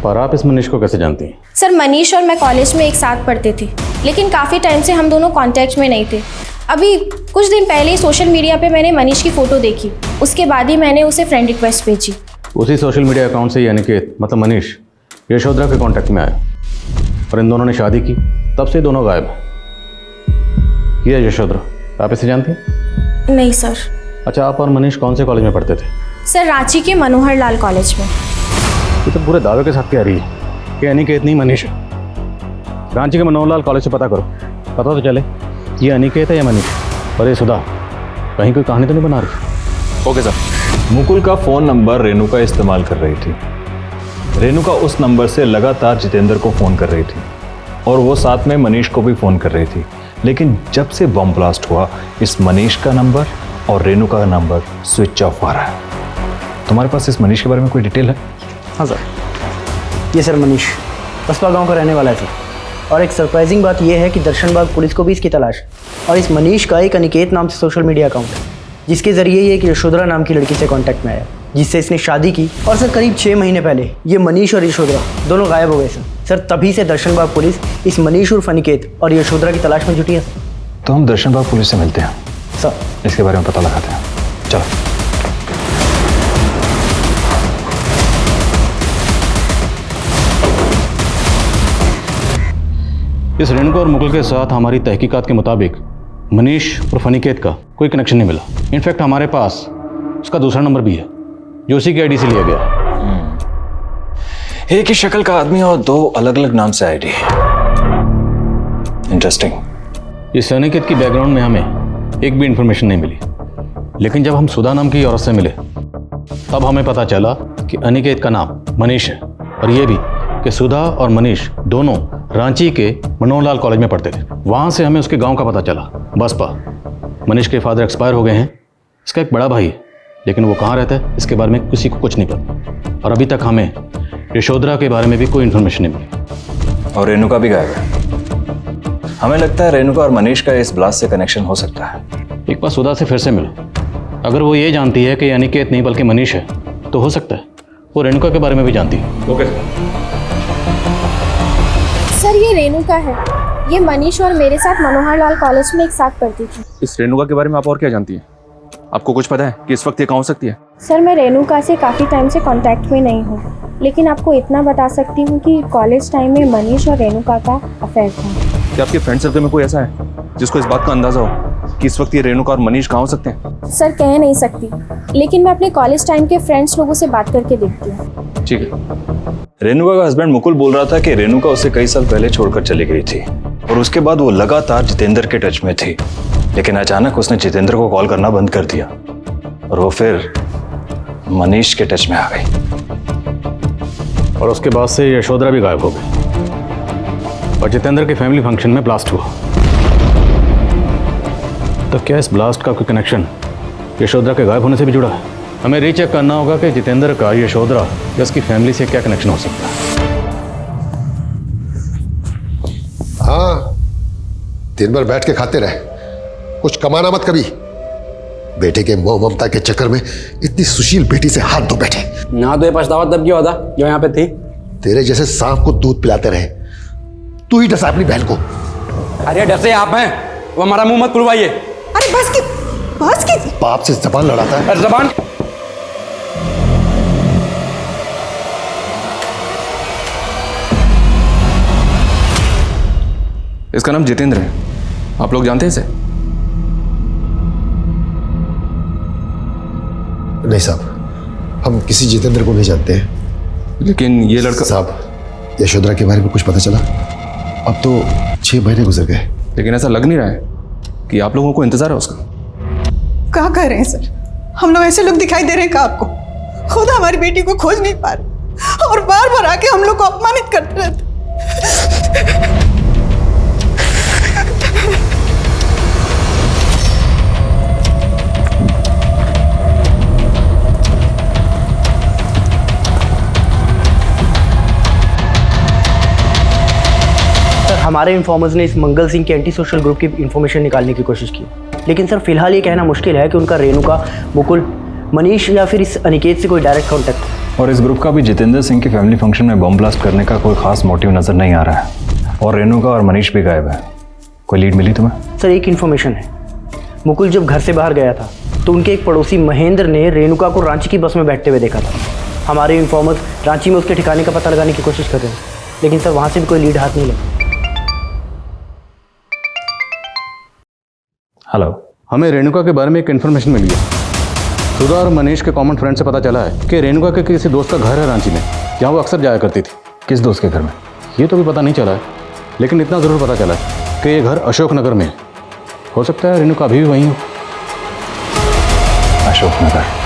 पर आप इस मनीष को कैसे जानती हैं? सर मनीष और मैं कॉलेज में एक साथ पढ़ते थे, लेकिन काफ़ी टाइम से हम दोनों कांटेक्ट में नहीं थे। अभी कुछ दिन पहले ही सोशल मीडिया पे मैंने मनीष की फ़ोटो देखी, उसके बाद ही मैंने उसे फ्रेंड रिक्वेस्ट भेजी। उसी सोशल मीडिया अकाउंट से ही अनिकेत मतलब मनीष यशोधरा के कांटेक्ट में आया और इन दोनों ने शादी की, तब से दोनों गायब हैं। ये यशोधरा, आप इसे जानती हैं? नहीं सर। अच्छा, आप और मनीष कौन से कॉलेज में पढ़ते थे? सर रांची के मनोहर लाल कॉलेज में। ये तो पूरे दावे के साथ कह रही है कि अनिकेत नहीं मनीष है। रांची के मनोहर लाल कॉलेज से पता करो, पता तो चले ये अनिकेत है या मनीष। और ये सुधा कहीं कोई कहानी तो नहीं बना रही? Okay sir. मुकुल का फोन नंबर रेणुका इस्तेमाल कर रही थी। रेणुका उस नंबर से लगातार जितेंद्र को फोन कर रही थी और वो साथ में मनीष को भी फोन कर रही थी। लेकिन जब से बम ब्लास्ट हुआ, इस मनीष का नंबर और रेणुका का नंबर स्विच ऑफ आ रहा है। तुम्हारे पास इस मनीष के बारे में कोई डिटेल है? हाँ सर, ये सर मनीष कस्बा गांव का रहने वाला है सर। और एक सरप्राइजिंग बात यह है कि दर्शनबाग पुलिस को भी इसकी तलाश है। और इस मनीष का एक अनिकेत नाम से सोशल मीडिया अकाउंट है, जिसके जरिए ये एक यशोधरा नाम की लड़की से कांटेक्ट में आया, जिससे इसने शादी की। और सर करीब 6 महीने पहले ये मनीष और यशोधरा दोनों गायब हो गए सर। तभी से दर्शनबाग पुलिस इस मनीष उर्फ अनिकेत और यशोधरा की तलाश में जुटी है सर। तो हम दर्शनबाग पुलिस से मिलते हैं सर, इसके बारे में पता लगाते हैं। चलो। इस रेणुका और मुकुल के साथ हमारी तहकीकात के मुताबिक मनीष और अनिकेत का कोई कनेक्शन नहीं मिला। इनफैक्ट हमारे पास उसका दूसरा नंबर भी है जो उसी की आईडी से लिया गया। एक ही शक्ल का आदमी और 2 अलग अलग नाम से आईडी है। इंटरेस्टिंग। इस अनिकेत की बैकग्राउंड में हमें एक भी इंफॉर्मेशन नहीं मिली, लेकिन जब हम सुधा नाम की औरत से मिले तब हमें पता चला कि अनिकेत का नाम मनीष है, और ये भी कि सुधा और मनीष दोनों रांची के मनोहर लाल कॉलेज में पढ़ते थे। वहाँ से हमें उसके गांव का पता चला, बसपा। मनीष के फादर एक्सपायर हो गए हैं, इसका एक बड़ा भाई है, लेकिन वो कहाँ रहता है इसके बारे में किसी को कुछ नहीं पता, और अभी तक हमें यशोधरा के बारे में भी कोई इन्फॉर्मेशन नहीं मिली। और रेणुका भी गायब है। हमें लगता है रेणुका और मनीष का इस ब्लास्ट से कनेक्शन हो सकता है। एक बार सुधा से फिर से मिलो, अगर वो ये जानती है कि अनिकेत नहीं बल्कि मनीष है तो हो सकता है वो रेणुका के बारे में भी जानती है। ओके सर, ये रेणुका है। ये मनीष और मेरे साथ मनोहर लाल कॉलेज में एक साथ पढ़ती थी। इस रेणुका के बारे में आप और क्या जानती हैं? आपको कुछ पता है कि इस वक्त ये कहाँ हो सकती है? सर, मैं रेणुका से काफ़ी टाइम से कांटेक्ट में नहीं हूँ, लेकिन आपको इतना बता सकती हूँ कि कॉलेज टाइम में मनीष और रेणुका का अफेयर था। क्या आपके फ्रेंड सर्कल में कोई ऐसा है जिसको इस बात का अंदाजा हो कि इस वक्त ये रेणुका और मनीष कहाँ हो सकते हैं? सर, कह नहीं सकती, लेकिन मैं अपने कॉलेज टाइम के फ्रेंड्स लोगों से बात करके देखती हूँ। ठीक है। रेणुका का हस्बैंड मुकुल बोल रहा था कि रेणुका उसे कई साल पहले छोड़कर चली गई थी, और उसके बाद वो लगातार जितेंद्र के टच में थी, लेकिन अचानक उसने जितेंद्र को कॉल करना बंद कर दिया और वो फिर मनीष के टच में आ गई। और उसके बाद से यशोधरा भी गायब हो गई और जितेंद्र के फैमिली फंक्शन में ब्लास्ट हुआ। तो क्या इस ब्लास्ट का कोई कनेक्शन यशोधरा के गायब होने से भी जुड़ा है? हमें रीचेक करना होगा कि जितेंद्र का यशोधरा या उसकी फैमिली से क्या कनेक्शन हो सकता है। हाँ, दिन भर बैठ के खाते रहे, कुछ कमाना मत कभी। बेटे के मोह ममता के चक्कर में इतनी सुशील बेटी से हाथ धो बैठे। ना तो ये पछतावा तब क्यों होता जो यहाँ पे थी? तेरे जैसे सांप को दूध पिलाते रहे, तू ही डसा अपनी बहन को। अरे डसे आप हैं, वो हमारा मुंह मत खुलवाइए। अरे बस की बाप से जबान लड़ाता है। जबान इसका नाम जितेंद्र है, आप लोग जानते हैं इसे? नहीं साहब, हम किसी जितेंद्र को नहीं जानते हैं। लेकिन ये लड़का साहब, यशोधरा के बारे में कुछ पता चला? अब तो 6 महीने गुजर गए। लेकिन ऐसा लग नहीं रहा है कि आप लोगों को इंतजार है उसका। क्या कह रहे हैं सर? हम लोग ऐसे लोग दिखाई दे रहे हैं क्या आपको? खुद हमारी बेटी को खोज नहीं पा रहे और बार बार आके हम लोग को अपमानित करते रहते। हमारे इन्फॉर्मर्स ने इस मंगल सिंह के एंटी सोशल ग्रुप की इन्फॉर्मेशन निकालने की कोशिश की, लेकिन सर फिलहाल ये कहना मुश्किल है कि उनका रेणुका, मुकुल, मनीष या फिर इस अनिकेत से कोई डायरेक्ट कॉन्टैक्ट है। और इस ग्रुप का भी जितेंद्र सिंह के फैमिली फंक्शन में बम ब्लास्ट करने का कोई खास मोटिव नजर नहीं आ रहा है। और रेणुका और मनीष भी गायब है। कोई लीड मिली तुम्हें? सर एक इन्फॉर्मेशन है, मुकुल जब घर से बाहर गया था तो उनके एक पड़ोसी महेंद्र ने रेणुका को रांची की बस में बैठते हुए देखा था। हमारे इन्फॉर्मर्स रांची में उसके ठिकाने का पता लगाने की कोशिश कर रहे हैं, लेकिन सर वहाँ से भी कोई लीड हाथ नहीं लगा। हेलो, हमें रेणुका के बारे में एक इन्फॉर्मेशन मिली है। सुधा और मनीष के कॉमन फ्रेंड से पता चला है कि रेणुका के किसी दोस्त का घर है रांची में, जहाँ वो अक्सर जाया करती थी। किस दोस्त के घर में? ये तो भी पता नहीं चला है, लेकिन इतना ज़रूर पता चला है कि ये घर अशोक नगर में है। हो सकता है रेणुका अभी भी वहीं हो। अशोक नगर?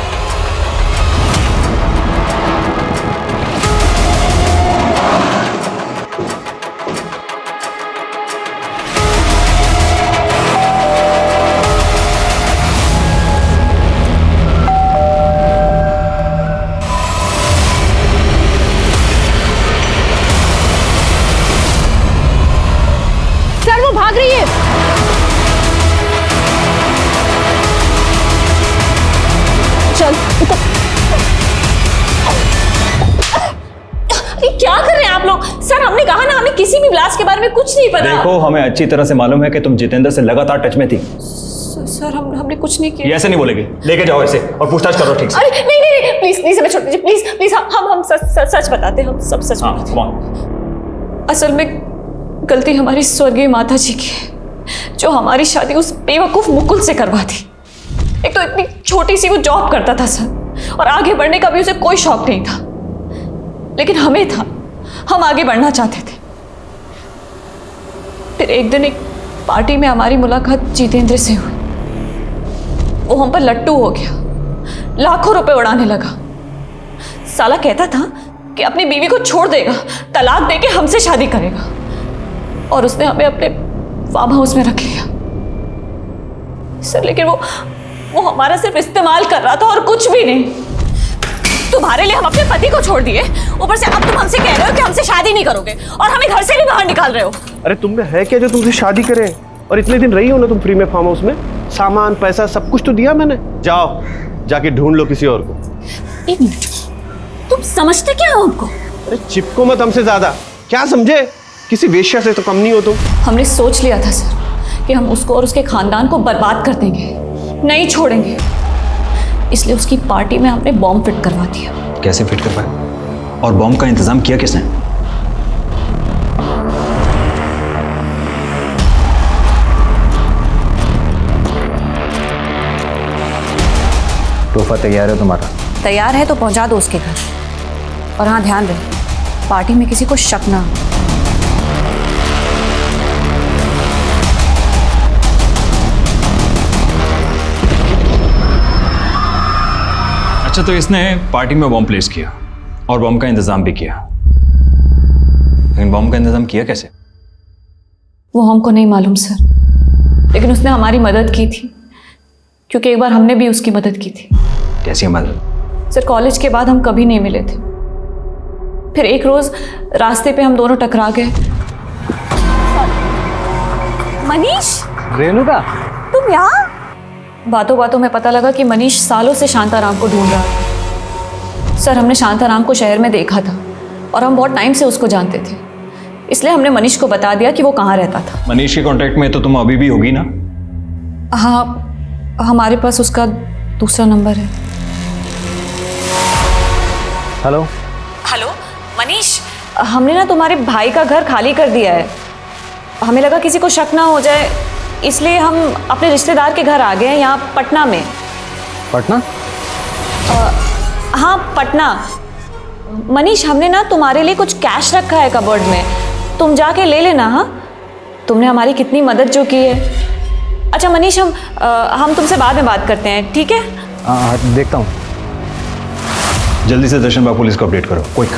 भाग रही है। चल क्या कर रहे हैं आप लोग? सर हमने कहा ना, हमें किसी भी ब्लास्ट के बारे में कुछ नहीं पता। देखो, हमें अच्छी तरह से मालूम है कि तुम जितेंद्र से लगातार टच में थी। सर हमने कुछ नहीं किया। ये ऐसे नहीं बोलेगी, लेके जाओ इसे और पूछताछ करो ठीक से। अरे नहीं प्लीज हमें छोड़ दीजिए, प्लीज हम सच बताते हैं, हम सब सच बताते हैं। असल में गलती हमारी स्वर्गीय माता जी की है, जो हमारी शादी उस बेवकूफ मुकुल से करवा दी। एक तो इतनी छोटी सी वो जॉब करता था सर, और आगे बढ़ने का भी उसे कोई शौक नहीं था, लेकिन हमें था, हम आगे बढ़ना चाहते थे। फिर एक दिन एक पार्टी में हमारी मुलाकात जितेंद्र से हुई। वो हम पर लट्टू हो गया, लाखों रुपए उड़ाने लगा। साला कहता था कि अपनी बीवी को छोड़ देगा, तलाक देके हमसे शादी करेगा, और उसने हमें अपने फार्म हाउस में रख लिया। सर लेकिन वो हमारा सिर्फ इस्तेमाल कर रहा था और कुछ भी नहीं। तुम्हारे लिए हम अपने पति को छोड़ दिए, ऊपर से अब तुम हमसे कह रहे हो कि हमसे शादी नहीं करोगे और हमें घर से भी बाहर निकाल रहे हो। अरे तुम में है क्या जो तुमसे शादी करे? और इतने दिन रही हो ना तुम फ्री में फार्म हाउस में, सामान पैसा सब कुछ तो दिया मैंने। जाओ जाके ढूंढ लो किसी और को। एक मिनट, तुम समझते क्या हो हमको? अरे चिपको मत हमसे ज्यादा, क्या समझे? किसी वेश्या से तो कम नहीं हो तुम। हमने सोच लिया था सर कि हम उसको और उसके खानदान को बर्बाद कर देंगे, नहीं छोड़ेंगे। इसलिए उसकी पार्टी में हमने बॉम्ब फिट करवा दिया। कैसे फिट कर पाए? और बॉम्ब का इंतजाम किया किसने? तोहफा तैयार है तुम्हारा? तैयार है तो पहुंचा दो उसके घर। और हाँ, ध्यान रहे पार्टी में किसी को शक ना हो। अच्छा, तो इसने पार्टी में बॉम्ब प्लेस किया और बॉम्ब का इंतजाम भी किया, लेकिन बॉम्ब का इंतजाम किया कैसे? वो हमको नहीं मालूम सर, लेकिन उसने हमारी मदद की थी, क्योंकि एक बार हमने भी उसकी मदद की थी। कैसी मदद? सर कॉलेज के बाद हम कभी नहीं मिले थे, फिर एक रोज रास्ते पे हम दोनों टकरा गए। मनीष, रेणुका, तुम यहाँ? बातों बातों में पता लगा कि मनीष सालों से शांताराम को ढूंढ रहा था। सर हमने शांताराम को शहर में देखा था और हम बहुत टाइम से उसको जानते थे, इसलिए हमने मनीष को बता दिया कि वो कहाँ रहता था। मनीष के कांटेक्ट में तो तुम अभी भी होगी ना? हाँ, हमारे पास उसका दूसरा नंबर है। हेलो हेलो मनीष, हमने ना तुम्हारे भाई का घर खाली कर दिया है। हमें लगा किसी को शक ना हो जाए, इसलिए हम अपने रिश्तेदार के घर आ गए हैं, यहाँ पटना में। पटना? हाँ पटना। मनीष, हमने ना तुम्हारे लिए कुछ कैश रखा है कबर्ड में, तुम जाके ले लेना। हाँ, तुमने हमारी कितनी मदद जो की है। अच्छा मनीष, हम तुमसे बाद में बात करते हैं, ठीक है? हाँ, देखता हूँ। जल्दी से दर्शन बाबू पुलिस को अपडेट करो, क्विक।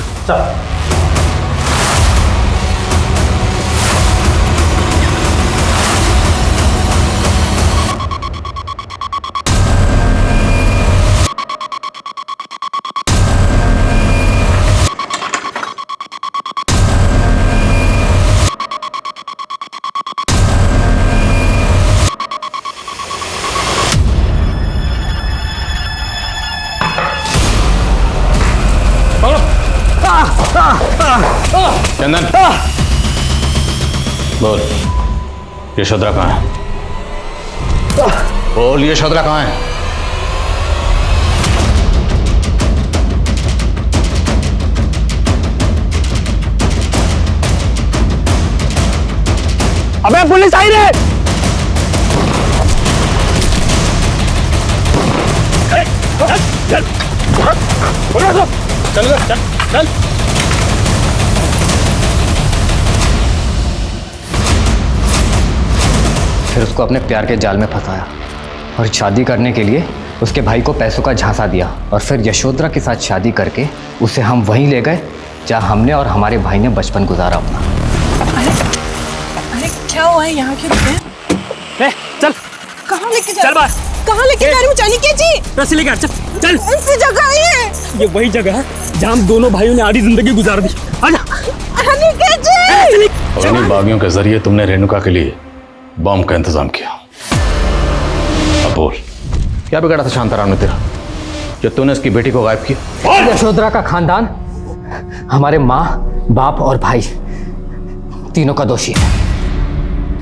चंदन, बोल यशोधरा कहाँ है? बोल यशोधरा कहाँ है? अबे पुलिस आई रे! चल चल चल चल। फिर उसको अपने प्यार के जाल में फंसाया और शादी करने के लिए उसके भाई को पैसों का झांसा दिया, और फिर यशोधरा के साथ शादी करके उसे हम वहीं ले गए जहाँ हमने और हमारे भाई ने बचपन गुजारा अपना। अरे क्या हुआ है, यहाँ क्यों रुके? चल। कहाँ लेके जा? चल बाहर। कहाँ लेके जा रही हूँ? जानी क्या जी? रस्सी लेके आ, चल चल। ऐसी जगह है ये वही जगह है जहाँ हम दोनों भाइयों ने आधी जिंदगी गुजार दी। आजा। और इन्हीं बागियों के जरिए तुमने रेणुका के लिए बॉम्ब का इंतजाम किया। अब बोल, क्या बिगाड़ा था शांताराम ने तेरा जब तूने उसकी बेटी को गायब किया? यशोधरा का खानदान हमारे माँ, बाप और भाई तीनों का दोषी है।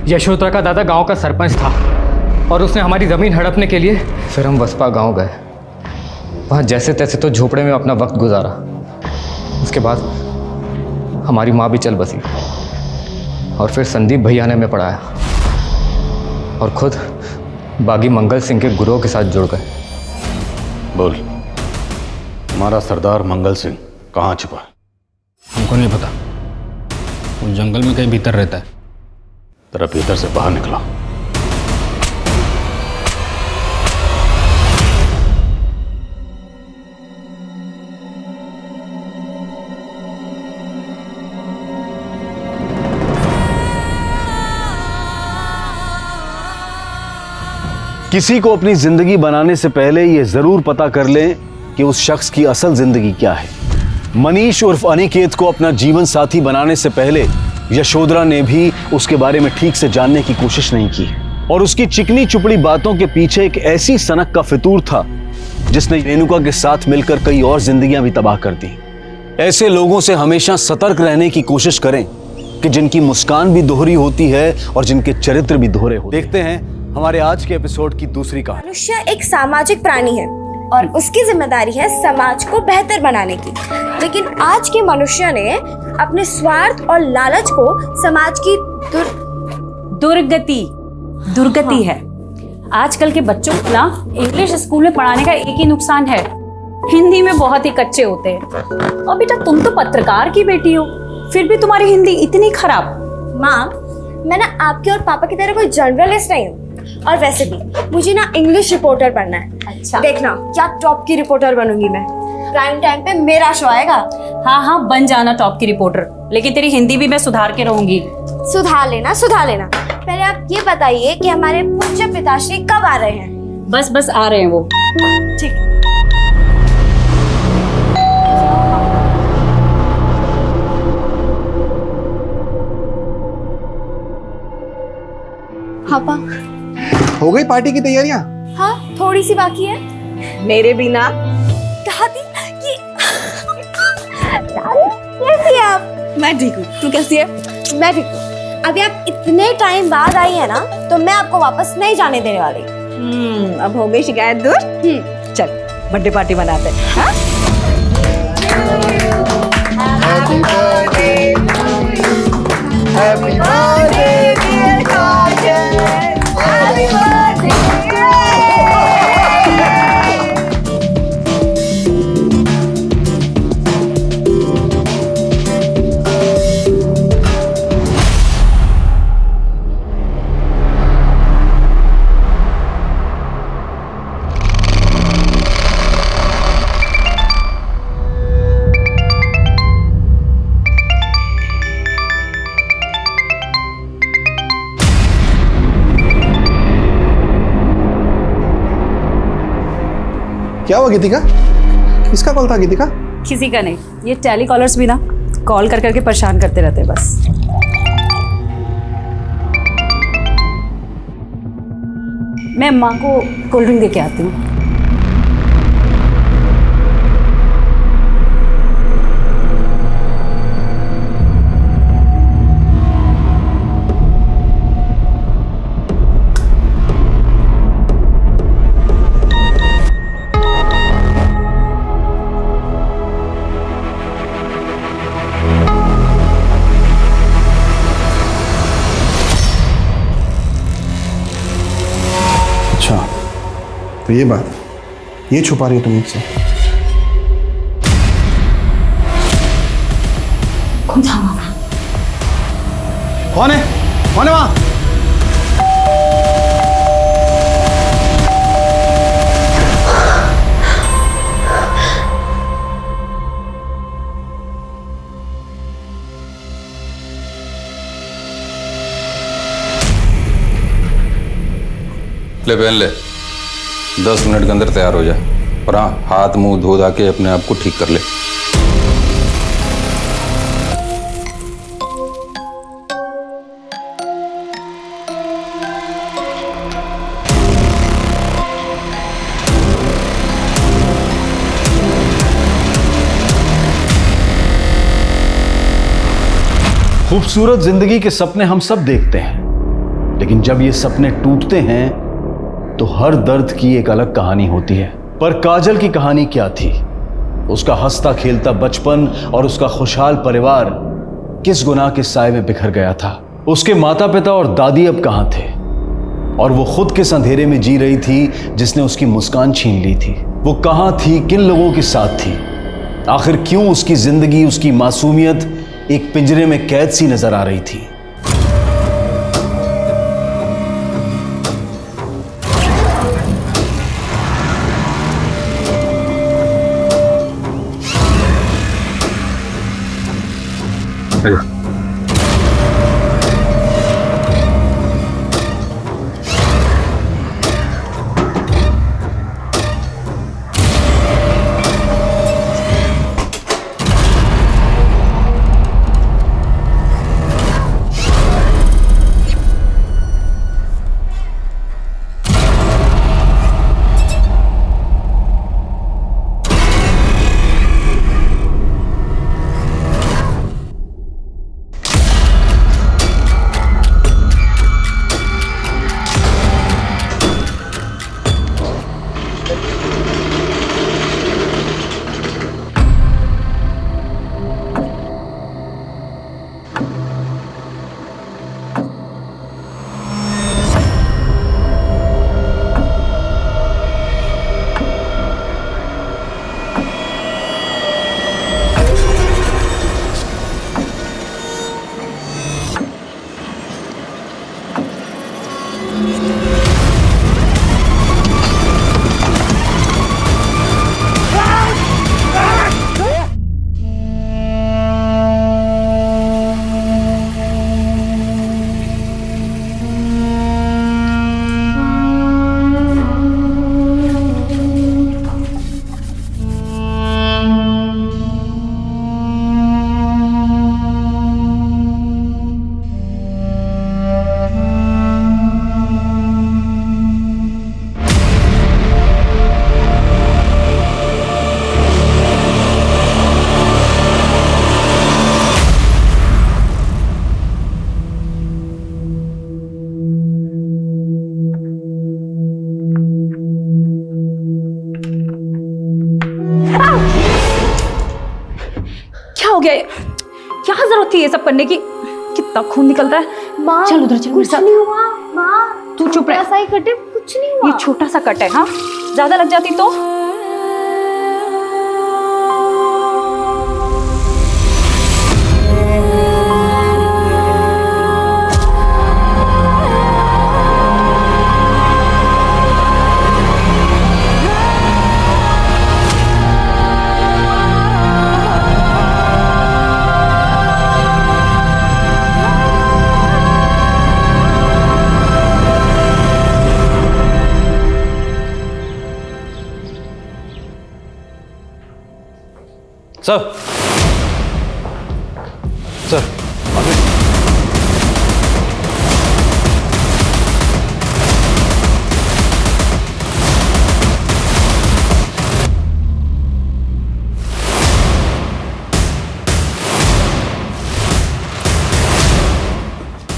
यशोधरा का दादा गांव का सरपंच था और उसने हमारी जमीन हड़पने के लिए फिर हम वसपा गांव गए। वहाँ जैसे तैसे तो झोपड़े में अपना वक्त गुजारा। उसके बाद हमारी माँ भी चल बसी और फिर संदीप भैया ने हमें पढ़ाया और खुद बागी मंगल सिंह के गुरुओं के साथ जुड़ गए। बोल, हमारा सरदार मंगल सिंह कहाँ छुपा है? हमको नहीं पता, वो जंगल में कहीं भीतर रहता है। तेरा भीतर से बाहर निकला। किसी को अपनी जिंदगी बनाने से पहले यह जरूर पता कर लें कि उस शख्स की असल जिंदगी क्या है। मनीष उर्फ अनिकेत को अपना जीवन साथी बनाने से पहले यशोधरा ने भी उसके बारे में ठीक से जानने की कोशिश नहीं की और उसकी चिकनी चुपड़ी बातों के पीछे एक ऐसी सनक का फितूर था जिसने रेणुका के साथ मिलकर कई और जिंदगियां भी तबाह कर दी। ऐसे लोगों से हमेशा सतर्क रहने की कोशिश करें कि जिनकी मुस्कान भी दोहरी होती है और जिनके चरित्र भी दोहरे होते हैं। देखते हैं हमारे आज के एपिसोड की दूसरी कहानी। मनुष्य एक सामाजिक प्राणी है और उसकी जिम्मेदारी है समाज को बेहतर बनाने की, लेकिन आज के मनुष्य ने अपने स्वार्थ और लालच को समाज की दुर्गति है। आजकल के बच्चों को ना इंग्लिश स्कूल में पढ़ाने का एक ही नुकसान है, हिंदी में बहुत ही कच्चे होते हैं। और बेटा तुम तो पत्रकार की बेटी हो, फिर भी तुम्हारी हिंदी इतनी खराब। माँ, मैं ना आपके और पापा की तरह कोई जर्नलिस्ट नहीं हूँ, और वैसे भी मुझे ना इंग्लिश रिपोर्टर बनना है। अच्छा, देखना क्या टॉप की रिपोर्टर बनूंगी मैं। प्राइम टाइम पे मेरा शो आएगा। हाँ हाँ, बन जाना टॉप की रिपोर्टर, लेकिन तेरी हिंदी भी मैं सुधार के रहूंगी। सुधार लेना। पहले आप ये बताइए कि हमारे पूज्य पिताश्री कब आ रहे हैं? बस बस आ रहे हैं वो। ठीक। पापा, हो गई पार्टी की तैयारियां? हाँ, थोड़ी सी बाकी है। मेरे बिना दादी, कैसी है आप? मैं ठीक हूँ, तू कैसी है? मैं ठीक हूँ। अभी आप इतने टाइम बाद आई है ना, तो मैं आपको वापस नहीं जाने देने वाली। अब हो गई शिकायत दूर। चल बर्थडे पार्टी मनाते हैं। हाँ? Happy birthday to you. Happy birthday dear Kajan. Happy birthday. क्या हुआ गीतिका? किसका कॉल था गीतिका? किसी का नहीं, ये टेली कॉलर्स भी ना कॉल कर करके परेशान करते रहते हैं बस। मैं माँ को कोल्ड ड्रिंक दे के आती हूँ। तो ये बात, ये छुपा रही हो तुम मुझसे? कौन है वहां? ले पहन ले, 10 मिनट के अंदर तैयार हो जा। और हाँ, हाथ मुंह धो धा के अपने आप को ठीक कर ले। खूबसूरत जिंदगी के सपने हम सब देखते हैं, लेकिन जब ये सपने टूटते हैं तो हर दर्द की एक अलग कहानी होती है। पर काजल की कहानी क्या थी? उसका हंसता खेलता बचपन और उसका खुशहाल परिवार किस गुनाह के साए में बिखर गया था? उसके माता पिता और दादी अब कहां थे? और वो खुद किस अंधेरे में जी रही थी जिसने उसकी मुस्कान छीन ली थी? वो कहां थी, किन लोगों के साथ थी? आखिर क्यों उसकी जिंदगी, उसकी मासूमियत एक पिंजरे में कैद सी नजर आ रही थी? क्या जरूरत थी ये सब करने की? कितना खून निकल रहा है। माँ चल उधर चल, कुछ नहीं हुआ माँ, तू चुप रह। ऐसा ही कटे, कुछ नहीं हुआ। ये छोटा सा कट है, हाँ ज्यादा लग जाती तो। सर सर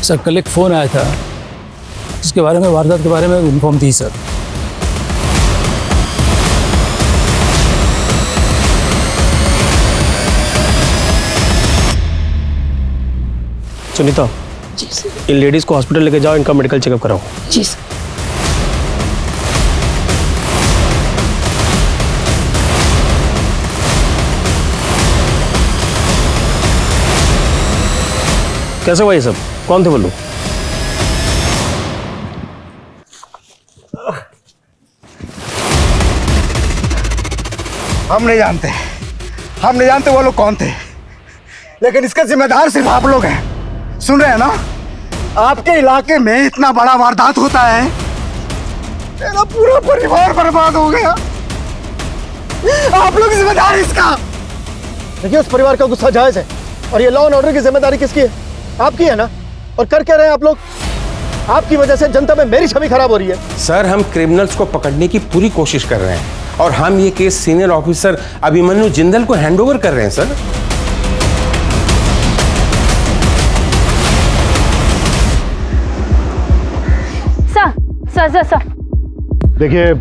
सर कल एक फ़ोन आया था जिसके बारे में, वारदात के बारे में इन्फॉर्म थी सर। सुनीता, जी सर। इन लेडीज को हॉस्पिटल लेके जाओ, इनका मेडिकल चेकअप कराओ। जी सर। कैसे हुआ ये सब? कौन थे वो लोग? हम नहीं जानते वो लोग कौन थे, लेकिन इसके जिम्मेदार सिर्फ आप लोग हैं। सुन रहे हैं ना? आपके इलाके में इतना बड़ा वारदात होता है, मेरा पूरा परिवार बर्बाद हो गया। आप लोग जिम्मेदार इसका। देखिए, उस परिवार का गुस्सा जायज है, और ये लॉ एंड ऑर्डर की जिम्मेदारी किसकी है? आपकी है ना? और कर क्या रहे हैं आप लोग? आपकी वजह से जनता में मेरी छवि खराब हो रही है। सर, हम क्रिमिनल्स को पकड़ने की पूरी कोशिश कर रहे हैं, और हम ये case senior officer Abhimanyu Jindal को हैंडओवर कर रहे हैं सर। सर देखिए,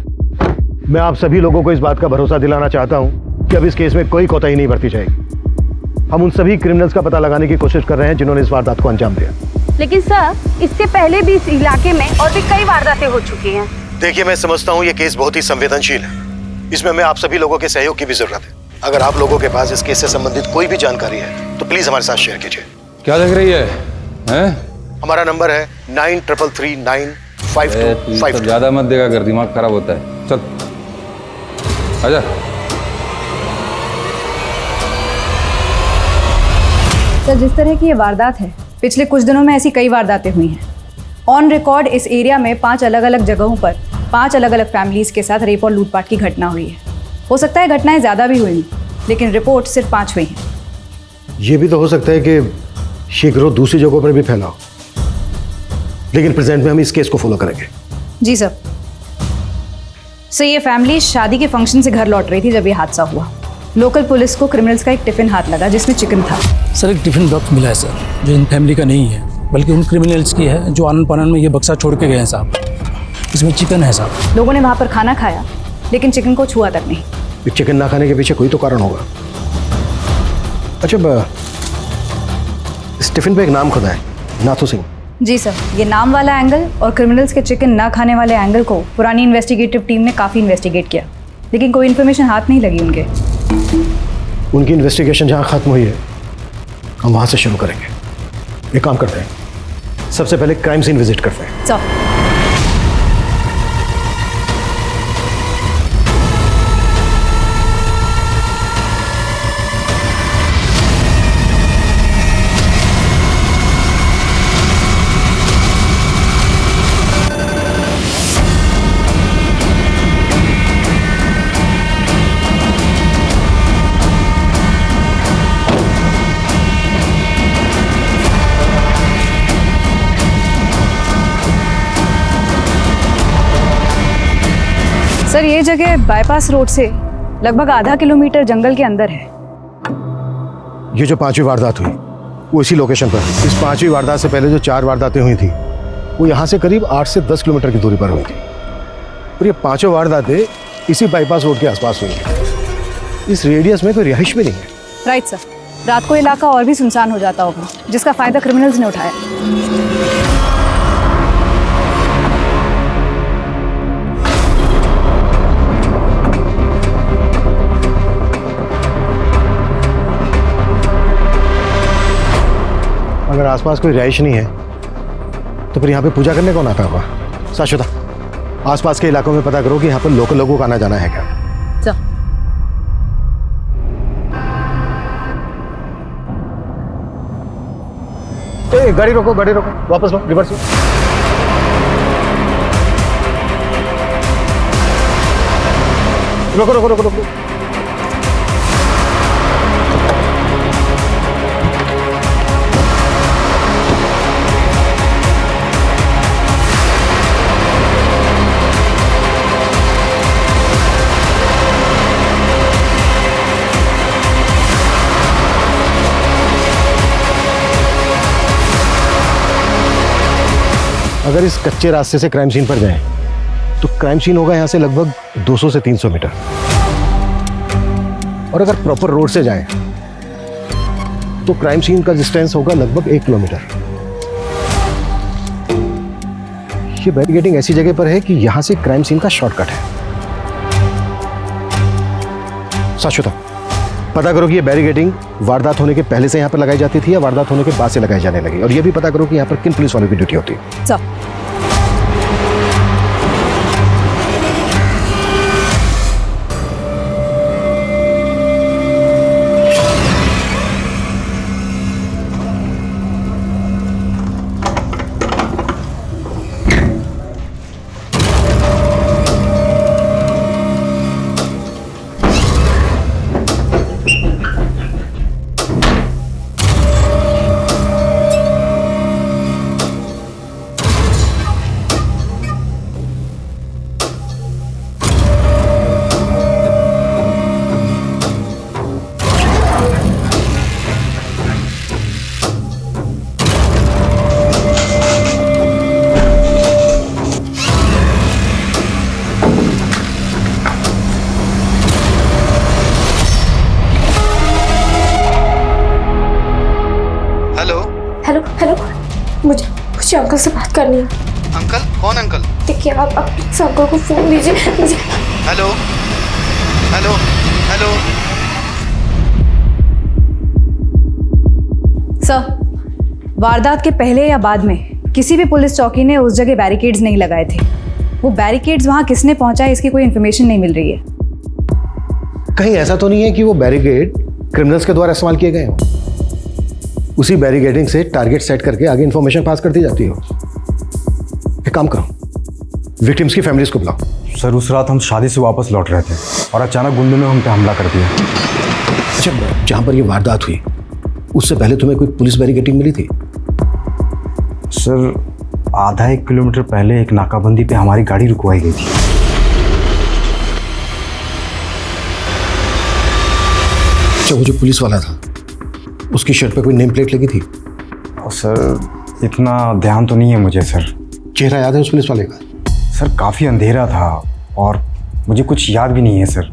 मैं आप सभी लोगों को इस बात का भरोसा दिलाना चाहता हूं कि अब इस केस में कोई कोताही नहीं बरती जाएगी। हम उन सभी क्रिमिनल्स का पता लगाने की कोशिश कर रहे हैं जिन्होंने इस वारदात को अंजाम दिया। लेकिन सर, इससे पहले भी इस इलाके में और भी कई वारदातें हो चुकी हैं। देखिए, मैं समझता हूं ये केस बहुत ही संवेदनशील है। इसमें मैं आप सभी लोगों के सहयोग की भी जरूरत है। अगर आप लोगों के पास इस केस से संबंधित कोई भी जानकारी है तो प्लीज हमारे साथ शेयर कीजिए। क्या देख रही है? हमारा नंबर है 93339525। ज्यादा मत देगा, कर दिमाग खराब होता है। चल आजा। सर, जिस तरह की ये वारदात है, पिछले कुछ दिनों में ऐसी कई वारदातें हुई हैं। ऑन रिकॉर्ड इस एरिया में 5 अलग अलग जगहों पर 5 अलग अलग फैमिलीज के साथ रेप और लूटपाट की घटना हुई है। हो सकता है घटनाएं ज़्यादा भी हुई, लेकिन रिपोर्ट सिर्फ 5 हुई हैं। ये भी तो हो सकता है कि ये गिरोह दूसरी जगहों पर भी फैला हो, लेकिन प्रेजेंट में हम इस केस को फॉलो करेंगे। जी सर। सर, ये फैमिली शादी के फंक्शन से घर लौट रही थी जब ये हादसा हुआ। लोकल पुलिस को क्रिमिनल्स का एक टिफिन हाथ लगा जिसमें चिकन था। सर, एक टिफिन बॉक्स मिला है सर, जो इन फैमिली का नहीं है, बल्कि उन क्रिमिनल्स की है जो आनंद पानन में ये बक्सा छोड़ के गए हैं साहब। इसमें चिकन है साहब। लोगों ने वहाँ पर खाना खाया, लेकिन चिकन को छुआ तक नहीं। ये चिकन ना खाने के पीछे कोई तो कारण होगा। अच्छा, इस टिफिन पे एक नाम खुदा है, नाथू सिंह। जी सर, ये नाम वाला एंगल और क्रिमिनल्स के चिकन ना खाने वाले एंगल को पुरानी इन्वेस्टिगेटिव टीम ने काफ़ी इन्वेस्टिगेट किया, लेकिन कोई इन्फॉर्मेशन हाथ नहीं लगी उनके। उनकी इन्वेस्टिगेशन जहाँ खत्म हुई है, हम वहाँ से शुरू करेंगे। एक काम करते हैं, सबसे पहले क्राइम सीन विजिट करते हैं। सर, सर, ये जगह बाईपास रोड से लगभग आधा किलोमीटर जंगल के अंदर है। ये जो 5वीं वारदात हुई वो इसी लोकेशन पर है। इस 5वीं वारदात से पहले जो 4 वारदातें हुई थी वो यहाँ से करीब 8 से 10 किलोमीटर की दूरी पर हुई थी, और ये 5 वारदातें इसी बाईपास रोड के आसपास हुई हैं। इस रेडियस में कोई रिहाइश भी नहीं है। राइट सर, रात को इलाका और भी सुनसान हो जाता होगा, जिसका फायदा क्रिमिनल्स ने उठाया। अगर आसपास कोई रिहाइश नहीं है तो फिर यहाँ पे पूजा करने कौन आता होगा? शाश्वता, आसपास के इलाकों में पता करो कि यहाँ पर लोकल लोगों का आना जाना है क्या। ए, गाड़ी रोको, गाड़ी रोको, वापस लो, रिवर्स लो। रोको रोको रोको रोको। अगर इस कच्चे रास्ते से क्राइम सीन पर जाएं तो क्राइम सीन होगा यहाँ से लगभग 200 से 300 मीटर, और अगर प्रॉपर रोड से जाएं तो क्राइम सीन का डिस्टेंस होगा लगभग 1 किलोमीटर। ये बैरिकेडिंग ऐसी जगह पर है कि यहाँ से क्राइम सीन का शॉर्टकट है। शाश्वता, पता करो कि ये बैरिकेडिंग वारदात होने के पहले से यहाँ पर लगाई जाती थी या वारदात होने के बाद से लगाई जाने लगी, और ये भी पता करो कि यहाँ पर किन पुलिस वालों की ड्यूटी होती है। सर, मुझे अंकल से बात करनी है। अंकल? कौन अंकल? देखिए, आप प्लीज अंकल को फोन दीजिए मुझे। Hello hello hello. सर, वारदात के पहले या बाद में किसी भी पुलिस चौकी ने उस जगह बैरिकेड्स नहीं लगाए थे। वो बैरिकेड्स वहां किसने पहुंचाए इसकी कोई इन्फॉर्मेशन नहीं मिल रही है। कहीं ऐसा तो नहीं है कि वो बैरिकेड क्रिमिनल्स के द्वारा इस्तेमाल किए गए हों? उसी बैरिकेडिंग से टारगेट सेट करके आगे इंफॉर्मेशन पास करती जाती हो। एक काम करो, विक्टिम्स की फैमिलीज को बुलाओ। सर उस रात हम शादी से वापस लौट रहे थे और अचानक गुंडों ने हम पे हमला कर दिया। अच्छा, जहाँ पर ये वारदात हुई उससे पहले तुम्हें कोई पुलिस बैरिकेडिंग मिली थी? सर आधा 1 किलोमीटर पहले एक नाकाबंदी पे हमारी गाड़ी रुकवाई गई थी। अच्छा, वो जो पुलिस वाला था उसकी शर्ट पे कोई नेम प्लेट लगी थी? सर इतना ध्यान तो नहीं है मुझे सर। चेहरा याद है उस पुलिस वाले का? सर काफ़ी अंधेरा था और मुझे कुछ याद भी नहीं है सर।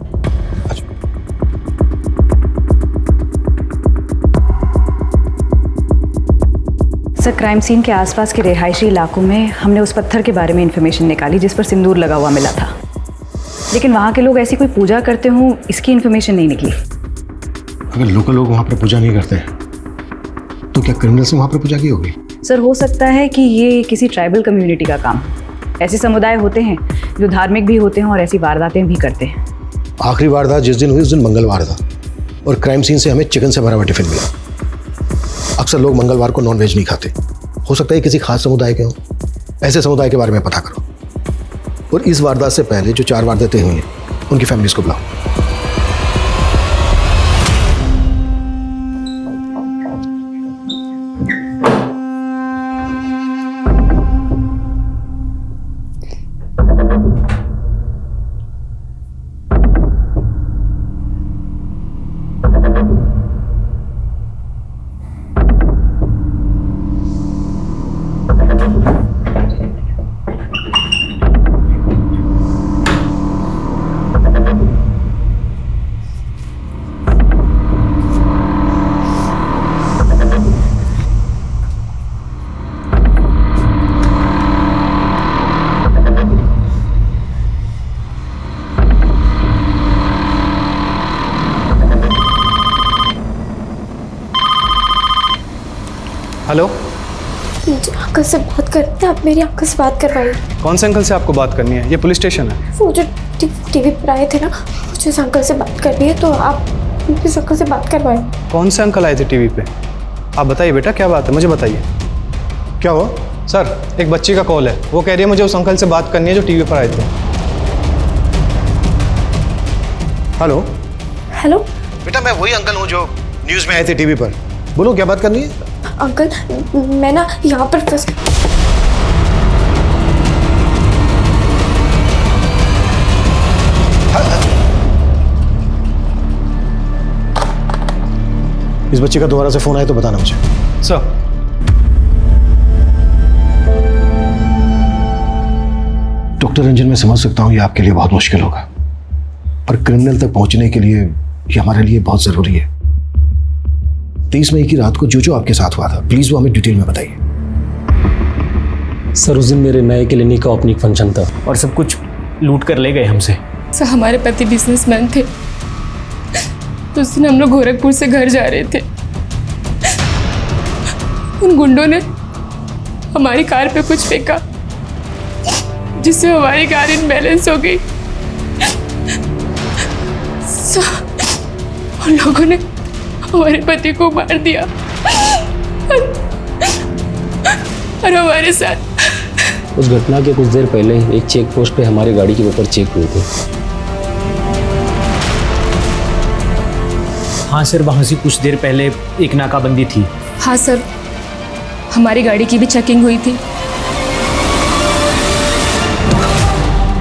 सर क्राइम सीन के आसपास के रिहायशी इलाकों में हमने उस पत्थर के बारे में इंफॉर्मेशन निकाली जिस पर सिंदूर लगा हुआ मिला था, लेकिन वहाँ के लोग ऐसी कोई पूजा करते हों इसकी इंफॉर्मेशन नहीं निकली। अगर लोकल लोग वहाँ पर पूजा नहीं करते तो क्या क्रिमिनल्स ने वहाँ पर पूजा की होगी? सर हो सकता है कि ये किसी ट्राइबल कम्युनिटी का काम। ऐसे समुदाय होते हैं जो धार्मिक भी होते हैं और ऐसी वारदातें भी करते हैं। आखिरी वारदात जिस दिन हुई उस दिन मंगलवार था और क्राइम सीन से हमें चिकन से भरा हुआ टिफिन मिला। अक्सर लोग मंगलवार को नॉन वेज नहीं खाते, हो सकता है किसी खास समुदाय के हों। ऐसे समुदाय के बारे में पता करो और इस वारदात से पहले जो 4 वारदातें हुई हैं उनकी फैमिलीज को बुलाओ। हेलो, मुझे अंकल से बात करनी है। आप मेरी अंकल से बात करवाइए। कौन से अंकल से आपको बात करनी है? ये पुलिस स्टेशन है। वो जो टीवी पर आए थे ना, मुझे उस अंकल से बात करनी है, तो आप इस अंकल से बात करवाइए। कौन से अंकल आए थे टीवी पे? आप बताइए बेटा, क्या बात है, मुझे बताइए। क्या हुआ? सर एक बच्ची का कॉल है, वो कह रही है मुझे उस अंकल से बात करनी है जो टीवी पर आए थे। हेलो हेलो बेटा, मैं वही अंकल हूँ जो न्यूज़ में आए थे टीवी पर। बोलो क्या बात करनी है? अंकल मैं ना यहाँ पर फंस इस बच्चे का दोबारा से फोन आए तो बताना मुझे। सर डॉक्टर रंजन, मैं समझ सकता हूँ ये आपके लिए बहुत मुश्किल होगा, पर क्रिमिनल तक पहुंचने के लिए ये हमारे लिए बहुत जरूरी है। 23 मई की रात को जो जो आपके साथ हुआ था, प्लीज वो हमें डिटेल में बताइए। सर उस दिन मेरे नए क्लिनिक का ओपनिंग फंक्शन था और सब कुछ लूट कर ले गए हमसे। सर हमारे पति बिजनेसमैन थे, तो उस दिन हम लोग गोरखपुर से घर जा रहे थे। उन गुंडों ने हमारी कार पे कुछ फेंका जिससे हमारी कार इनबैलेंस हो गई। उन लोगों ने हमारे पति को मार दिया और हमारे साथ। उस घटना के कुछ देर पहले एक चेक पोस्ट पे हमारी गाड़ी के ऊपर चेक हुए थे। हाँ सर, वहाँ से कुछ देर पहले एक नाकाबंदी थी। हाँ सर, हमारी गाड़ी की भी चेकिंग हुई थी।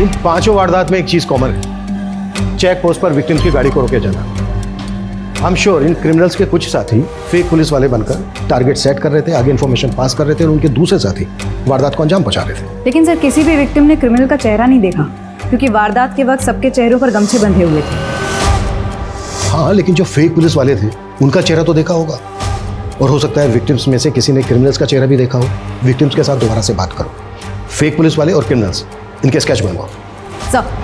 इन 5 वारदात में एक चीज कॉमन है, चेक पोस्ट पर विक्टिम्स की गाड़ी को रोके जाना। I am sure in criminals के कुछ साथी फेक पुलिस वाले बनकर टारगेट सेट कर रहे थे, आगे इन्फॉर्मेशन पास कर रहे थे और उनके दूसरे साथी वारदात को अंजाम पहुंचा रहे थे। लेकिन सर किसी भी विक्टिम ने क्रिमिनल का चेहरा नहीं देखा, क्योंकि वारदात के वक्त सबके चेहरों पर गमछे बंधे हुए थे। हाँ, लेकिन जो फेक पुलिस वाले थे उनका चेहरा तो देखा होगा, और हो सकता है विक्टिम्स में से किसी ने क्रिमिनल्स का चेहरा भी देखा हो। विक्टिम्स के साथ दोबारा से बात करो, फेक पुलिस वाले और क्रिमिनल्स, इनके स्केच बनवाओ। सर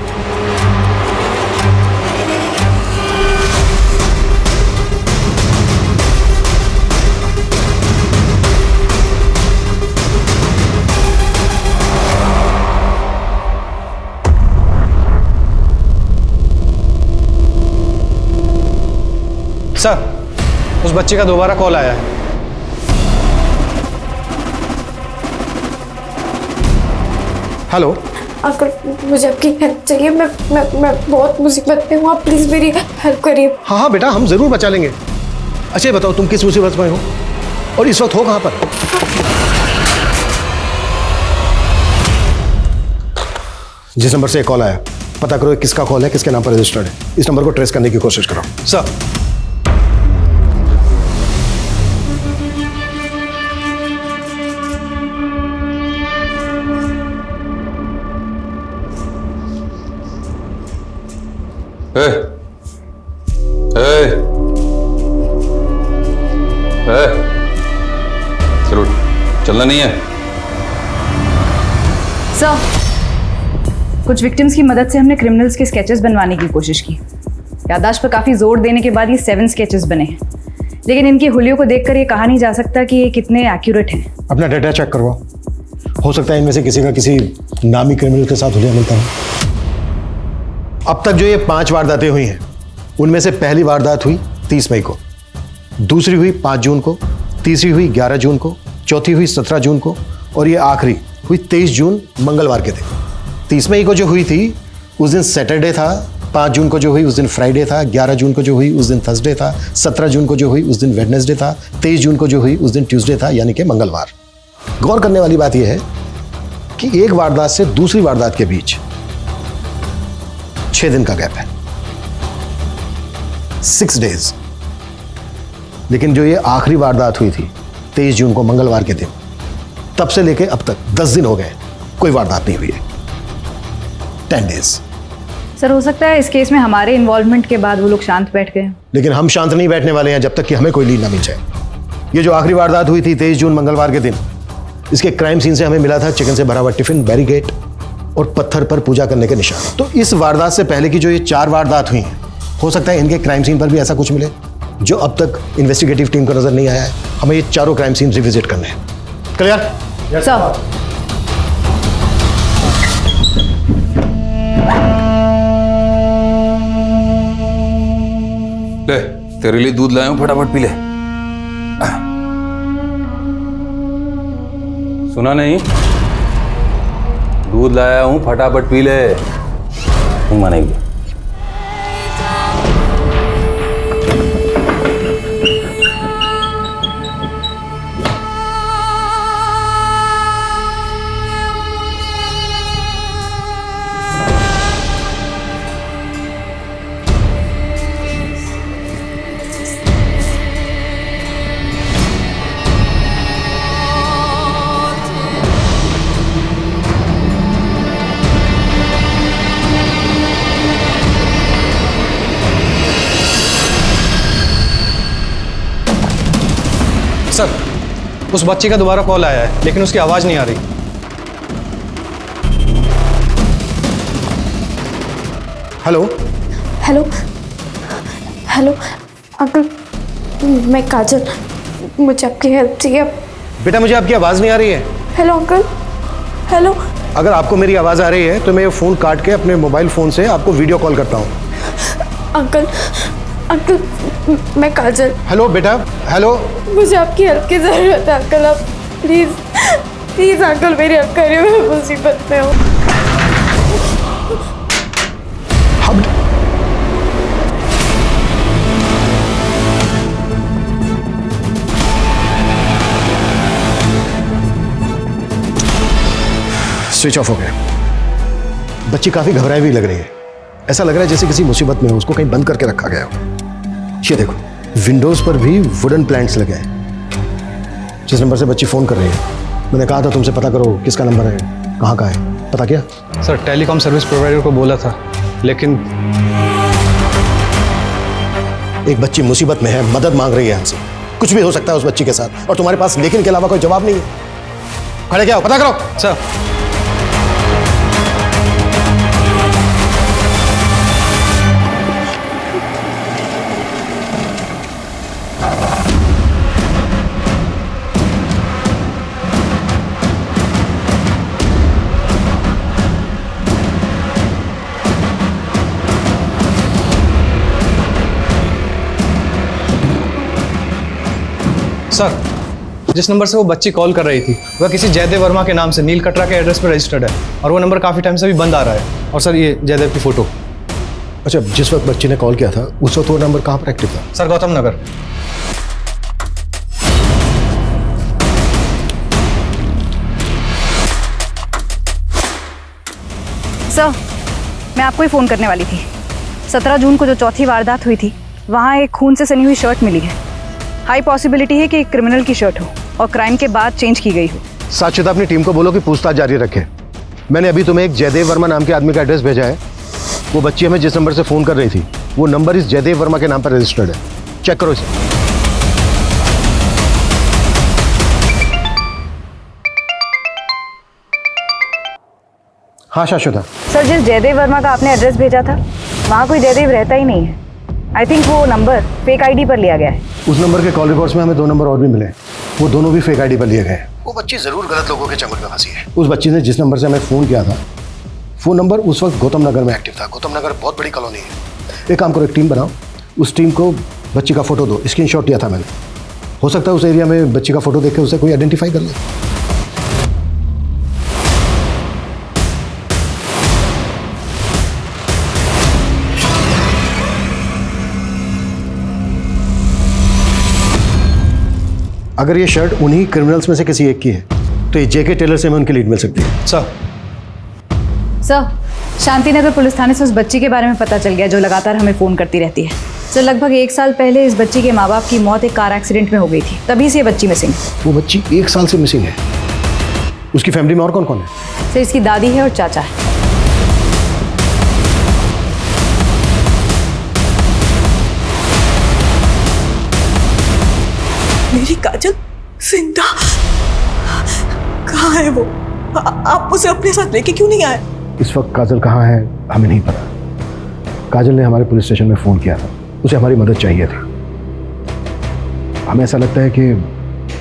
सर उस बच्चे का दोबारा कॉल आया है, हेलो अंकल मुझे आपकी हेल्प चाहिए, मैं बहुत मुसीबत में हूँ, आप प्लीज़ मेरी हेल्प करिए। हाँ हाँ बेटा, हम जरूर बचा लेंगे। अच्छा ये बताओ तुम किस मुसीबत में हो और इस वक्त हो कहाँ पर? जिस नंबर से कॉल आया पता करो किसका कॉल है, किसके नाम पर रजिस्टर्ड है। इस नंबर को ट्रेस करने की कोशिश करो। सर चलो चलना नहीं है। सर कुछ विक्टिम्स की मदद से हमने क्रिमिनल्स के स्केचेस बनवाने की कोशिश की। याददाश्त पर काफ़ी जोर देने के बाद ये 7 स्केचेस बने हैं, लेकिन इनकी हुलियों को देखकर ये कहा नहीं जा सकता कि ये कितने एक्यूरेट हैं। अपना डेटा चेक करवाओ, हो सकता है इनमें से किसी का किसी नामी क्रिमिनल के साथ हुलिया मिलता है। अब तक जो ये 5 वारदातें हुई हैं उनमें से पहली वारदात हुई 30 मई को, दूसरी हुई 5 जून को, तीसरी हुई 11 जून को, चौथी हुई 17 जून को और ये आखिरी हुई 23 जून मंगलवार के दिन। 30 मई को जो हुई थी उस दिन सैटरडे था, 5 जून को जो हुई उस दिन फ्राइडे था, 11 जून को जो हुई उस दिन थर्सडे था, 17 जून को जो हुई उस दिन वेडनेसडे था, 23 जून को जो हुई उस दिन ट्यूसडे था, यानी कि मंगलवार। गौर करने वाली बात यह है कि एक वारदात से दूसरी वारदात के बीच 6 दिन का गैप है, 6 डेज। लेकिन जो ये आखिरी वारदात हुई थी 23 जून को मंगलवार के दिन, तब से लेके अब तक 10 दिन हो गए, कोई वारदात नहीं हुई है। 10 डेज। सर हो सकता है इस केस में हमारे इन्वॉल्वमेंट के बाद वो लोग शांत बैठ गए। लेकिन हम शांत नहीं बैठने वाले हैं जब तक कि हमें कोई लीड ना मिल जाए। ये जो आखिरी वारदात हुई थी 23 जून मंगलवार के दिन, इसके क्राइम सीन से हमें मिला था चिकन से भरा हुआ टिफिन, बैरिकेड और पत्थर पर पूजा करने के निशान। तो इस वारदात से पहले की जो ये 4 वारदात हुई हैं, हो सकता है इनके क्राइम सीन पर भी ऐसा कुछ मिले जो अब तक इन्वेस्टिगेटिव टीम को नजर नहीं आया है। हमें ये चारों क्राइम सीन रिविजिट करने हैं। क्लियर? सर ले तेरे लिए दूध लाया हूं, फटाफट पी ले। सुना नहीं? दूध लाया हूं, फटाफट पी ले। नहीं मानेगी। सर उस बच्चे का दोबारा कॉल आया है, लेकिन उसकी आवाज़ नहीं आ रही। हेलो हेलो हेलो अंकल, मैं काजल, मुझे आपकी हेल्प चाहिए। बेटा मुझे आपकी आवाज़ नहीं आ रही है। Hello uncle, hello. अगर आपको मेरी आवाज़ आ रही है तो मैं ये फ़ोन काट के अपने मोबाइल फ़ोन से आपको वीडियो कॉल करता हूँ। अंकल अंकल, मैं काजल। हेलो बेटा, हेलो। मुझे आपकी हेल्प की ज़रूरत है अंकल, आप प्लीज़ प्लीज़ अंकल मेरी हेल्प करिए, मैं मुसीबत में हूँ। स्विच ऑफ हो गया। बच्ची काफ़ी घबराई हुई लग रही है। ऐसा लग रहा है जैसे किसी मुसीबत में हो, उसको कहीं बंद करके रखा गया हो। ये देखो विंडोज पर भी वुडन प्लैंक्स लगे हैं। जिस नंबर से बच्ची फ़ोन कर रही है, मैंने कहा था तुमसे पता करो किसका नंबर है, कहाँ का है, पता किया? सर टेलीकॉम सर्विस प्रोवाइडर को बोला था, लेकिन एक बच्ची मुसीबत में है, मदद मांग रही है हमसे। कुछ भी हो सकता है उस बच्ची के साथ और तुम्हारे पास लेकिन के अलावा कोई जवाब नहीं है। खड़े क्या हो, पता करो। सर जिस नंबर से वो बच्ची कॉल कर रही थी वह किसी जयदेव वर्मा के नाम से नील कटरा के एड्रेस पर रजिस्टर्ड है और वो नंबर काफ़ी टाइम से भी बंद आ रहा है। और सर ये जयदेव की फ़ोटो। अच्छा, जिस वक्त बच्ची ने कॉल किया था उस वक्त वो नंबर कहाँ पर एक्टिव था? सर गौतम नगर। सर मैं आपको ही फ़ोन करने वाली थी। 17 जून को जो चौथी वारदात हुई थी वहाँ एक खून से सनी हुई शर्ट मिली है। हाई पॉसिबिलिटी है कि एक क्रिमिनल की शर्ट हो और क्राइम के बाद चेंज की गई हो। साक्षिता अपनी टीम को बोलो कि पूछताछ जारी रखे। मैंने अभी तुम्हें एक जयदेव वर्मा नाम के आदमी का एड्रेस भेजा है। वो बच्ची हमें जिस नंबर से फ़ोन कर रही थी वो नंबर इस जयदेव वर्मा के नाम पर रजिस्टर्ड है। चेक करो इसे। हाँ शाश्वता। सर जिस जयदेव वर्मा का आपने एड्रेस भेजा था वहाँ कोई जयदेव रहता ही नहीं है। आई थिंक वो नंबर फेक आईडी पर लिया गया है। उस नंबर के कॉल रिकॉर्ड्स में हमें 2 नंबर और भी मिले। वो दोनों भी फेक आईडी पर लिए गए। वो बच्ची जरूर गलत लोगों के चंगुल में फंसी है। उस बच्ची ने जिस नंबर से हमें फ़ोन किया था वो नंबर उस वक्त गौतम नगर में एक्टिव था। गौतम नगर बहुत बड़ी कॉलोनी है। एक काम करो, एक टीम बनाओ, उस टीम को बच्ची का फ़ोटो दो। स्क्रीनशॉट लिया था मैंने। हो सकता है उस एरिया में बच्ची का फ़ोटो देख के उसे कोई आइडेंटिफाई कर ले। अगर ये शर्ट उन्हीं क्रिमिनल्स में से किसी एक की है तो ये जेके टेलर से हमें उनकी लीड मिल सकती है। सर शांतिनगर पुलिस थाने से उस बच्ची के बारे में पता चल गया जो लगातार हमें फ़ोन करती रहती है। सर लगभग 1 साल पहले इस बच्ची के माँ बाप की मौत एक कार एक्सीडेंट में हो गई थी, तभी से ये बच्ची मिसिंग। वो बच्ची 1 साल से मिसिंग है। उसकी फैमिली में और कौन कौन है? सर इसकी दादी है और चाचा है। मेरी काजल जिंदा कहाँ है वो? आप उसे अपने साथ लेके क्यों नहीं आए? इस वक्त काजल कहाँ है हमें नहीं पता। काजल ने हमारे पुलिस स्टेशन में फ़ोन किया था, उसे हमारी मदद चाहिए थी। हमें ऐसा लगता है कि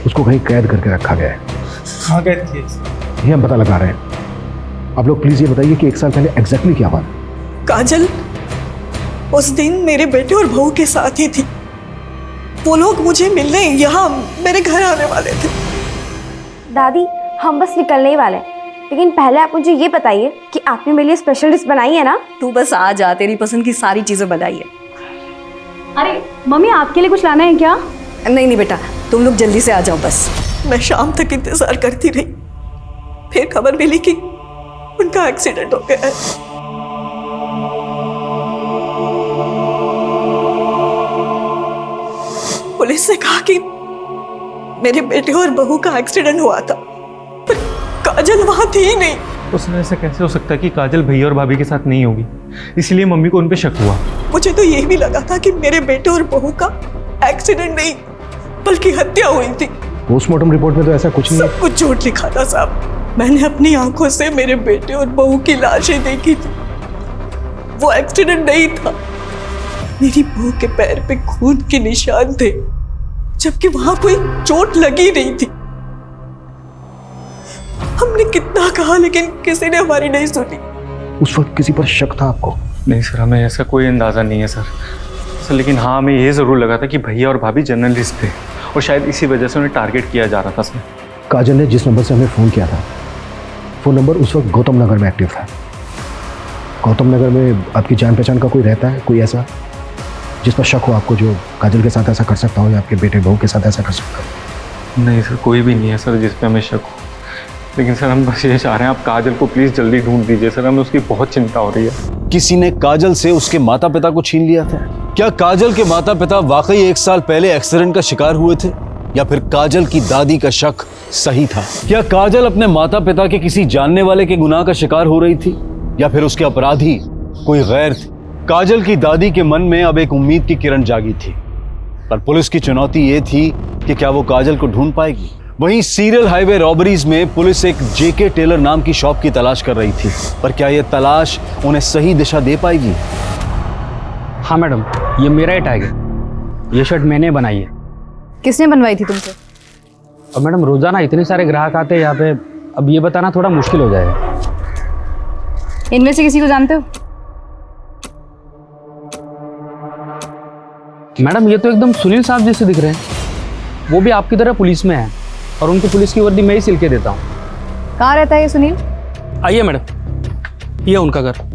उसको कहीं कैद करके रखा गया है। कहाँ कैद किया? ये हम पता लगा रहे हैं। आप लोग प्लीज़ ये बताइए कि 1 साल पहले एग्जैक्टली क्या हुआ? काजल उस दिन मेरे बेटे और बहू के साथ ही थी। वो लोग मुझे मिलने यहाँ मेरे घर आने वाले थे। दादी हम बस निकलने ही वाले हैं, लेकिन पहले आप मुझे ये बताइए कि आपने मेरे लिए स्पेशल डिश बनाई है ना? तू बस आ जा, तेरी पसंद की सारी चीज़ें बनाई है। अरे मम्मी आपके लिए कुछ लाना है क्या? नहीं बेटा, तुम लोग जल्दी से आ जाओ बस। मैं शाम तक इंतजार करती रही, फिर खबर मिली कि उनका एक्सीडेंट हो गया है। पुलिस ने कहा कि मेरे बेटे और बहू का एक्सीडेंट हुआ था, पर काजल वहां थी ही नहीं। उसने ऐसा कैसे हो सकता है कि काजल भैया और भाभी के साथ नहीं होगी? इसलिए मम्मी को उन पे शक हुआ। मुझे तो यही भी लगा था कि मेरे बेटे और बहू का एक्सीडेंट नहीं बल्कि हत्या हुई थी। पोस्टमार्टम रिपोर्ट में तो ऐसा कुछ नहीं है। सब कुछ झूठ लिखा था साहब। मैंने अपनी आंखों से मेरे बेटे और बहू की लाशें देखी थी। वो एक्सीडेंट नहीं था। मेरी बहू के पैर पे खून के निशान थे, जबकि वहां कोई चोट लगी नहीं थी। हमने कितना कहा लेकिन किसी ने हमारी नहीं सुनी। उस वक्त किसी पर शक था आपको? नहीं सर, हमें ऐसा कोई अंदाज़ा नहीं है सर। लेकिन हाँ, हमें ये ज़रूर लगा था कि भैया और भाभी जर्नलिस्ट थे और शायद इसी वजह से उन्हें टारगेट किया जा रहा था सर। काजल ने जिस नंबर से हमें फ़ोन किया था वो नंबर उस वक्त गौतम नगर में एक्टिव था। गौतम नगर में आपकी जान पहचान का कोई रहता है, कोई ऐसा जिस पर शक हो आपको, जो काजल के साथ ऐसा कर सकता हो या आपके बेटे बहू के साथ ऐसा कर सकता हो? नहीं सर, कोई भी नहीं है सर जिस पे हमें शक हो। लेकिन सर हम बस ये चाह रहे हैं आप काजल को प्लीज़ जल्दी ढूंढ दीजिए सर, हमें उसकी बहुत चिंता हो रही है। किसी ने काजल से उसके माता पिता को छीन लिया था? क्या काजल के माता पिता वाकई 1 साल पहले एक्सीडेंट का शिकार हुए थे, या फिर काजल की दादी का शक सही था? क्या काजल अपने माता पिता के किसी जानने वाले के गुनाह का शिकार हो रही थी, या फिर उसके अपराधी कोई गैर थे? काजल की दादी के मन में अब एक उम्मीद की किरण जागी थी, पर पुलिस की चुनौती ये थी कि क्या वो काजल को ढूंढ पाएगी। वहीं सीरियल हाईवे रॉबरीज में पुलिस एक जेके टेलर नाम की शॉप की तलाश कर रही थी, पर क्या यह तलाश उन्हें सही दिशा दे पाएगी? हाँ मैडम, ये मेरा ही टैग है। ये शर्ट मैंने बनाई है। किसने बनवाई थी तुमसे? और मैडम रोजाना इतने सारे ग्राहक आते हैं यहाँ पे, अब ये बताना थोड़ा मुश्किल हो जाएगा। इनमें से किसी को जानते हो? मैडम ये तो एकदम सुनील साहब जैसे दिख रहे हैं। वो भी आपकी तरह पुलिस में है। और उनकी पुलिस की वर्दी मैं ही सिल के देता हूँ। कहाँ रहता है ये सुनील? आइए मैडम, ये उनका घर।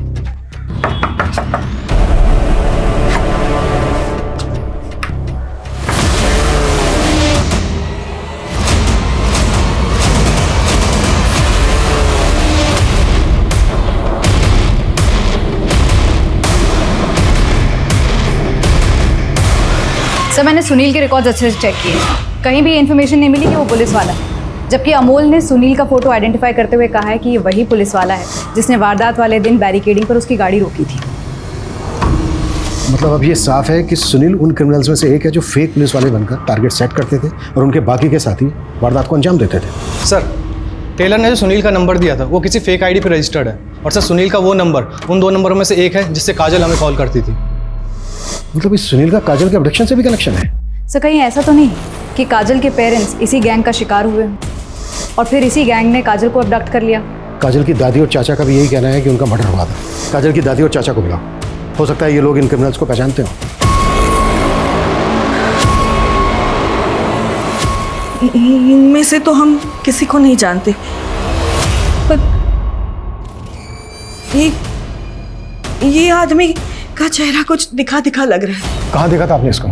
सर मैंने सुनील के रिकॉर्ड्स अच्छे से चेक किए, कहीं भी इन्फॉर्मेशन नहीं मिली कि वो पुलिस वाला है, जबकि अमोल ने सुनील का फोटो आइडेंटिफाई करते हुए कहा है कि ये वही पुलिस वाला है जिसने वारदात वाले दिन बैरिकेडिंग पर उसकी गाड़ी रोकी थी। मतलब अब ये साफ है कि सुनील उन क्रिमिनल्स में से एक है जो फेक पुलिस वाले बनकर टारगेट सेट करते थे और उनके बाकी के साथी वारदात को अंजाम देते थे। सर टेलर ने जो सुनील का नंबर दिया था वो किसी फेक आईडी पर रजिस्टर्ड है, और सर सुनील का वो नंबर उन 2 नंबरों में से एक है जिससे काजल हमें कॉल करती थी। मतलब इस सुनील का काजल के अब्डक्शन से भी कनेक्शन है? सर कहीं ऐसा तो नहीं कि काजल के पेरेंट्स इसी गैंग का शिकार हुए हों और फिर इसी गैंग ने काजल को अबडक्ट कर लिया? काजल की दादी और चाचा का भी यही कहना है कि उनका मर्डर हुआ था। काजल की दादी और चाचा को बुलाओ, हो सकता है ये लोग इन क्रिमिनल्स को पहचानते हो। इनमें से तो हम किसी को नहीं जानते, पर ये आदमी का चेहरा कुछ दिखा दिखा लग रहा है। कहाँ देखा था आपने इसको?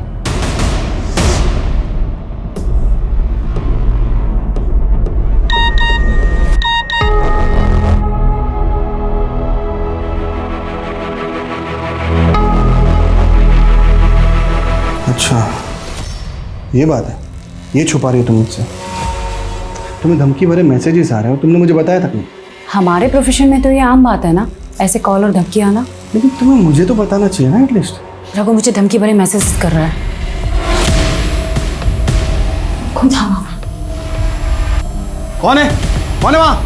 अच्छा ये बात है, ये छुपा रही हो तुम मुझसे? तुम्हें धमकी भरे मैसेजेस आ रहे हो, तुमने मुझे बताया था क्यों? हमारे प्रोफेशन में तो ये आम बात है ना, ऐसे कॉल और धमकी आना। लेकिन तुम्हें मुझे तो बताना चाहिए ना एटलीस्ट। रघु मुझे धमकी भरे मैसेज कर रहा है। खुद हाँ। कौन है वहाँ?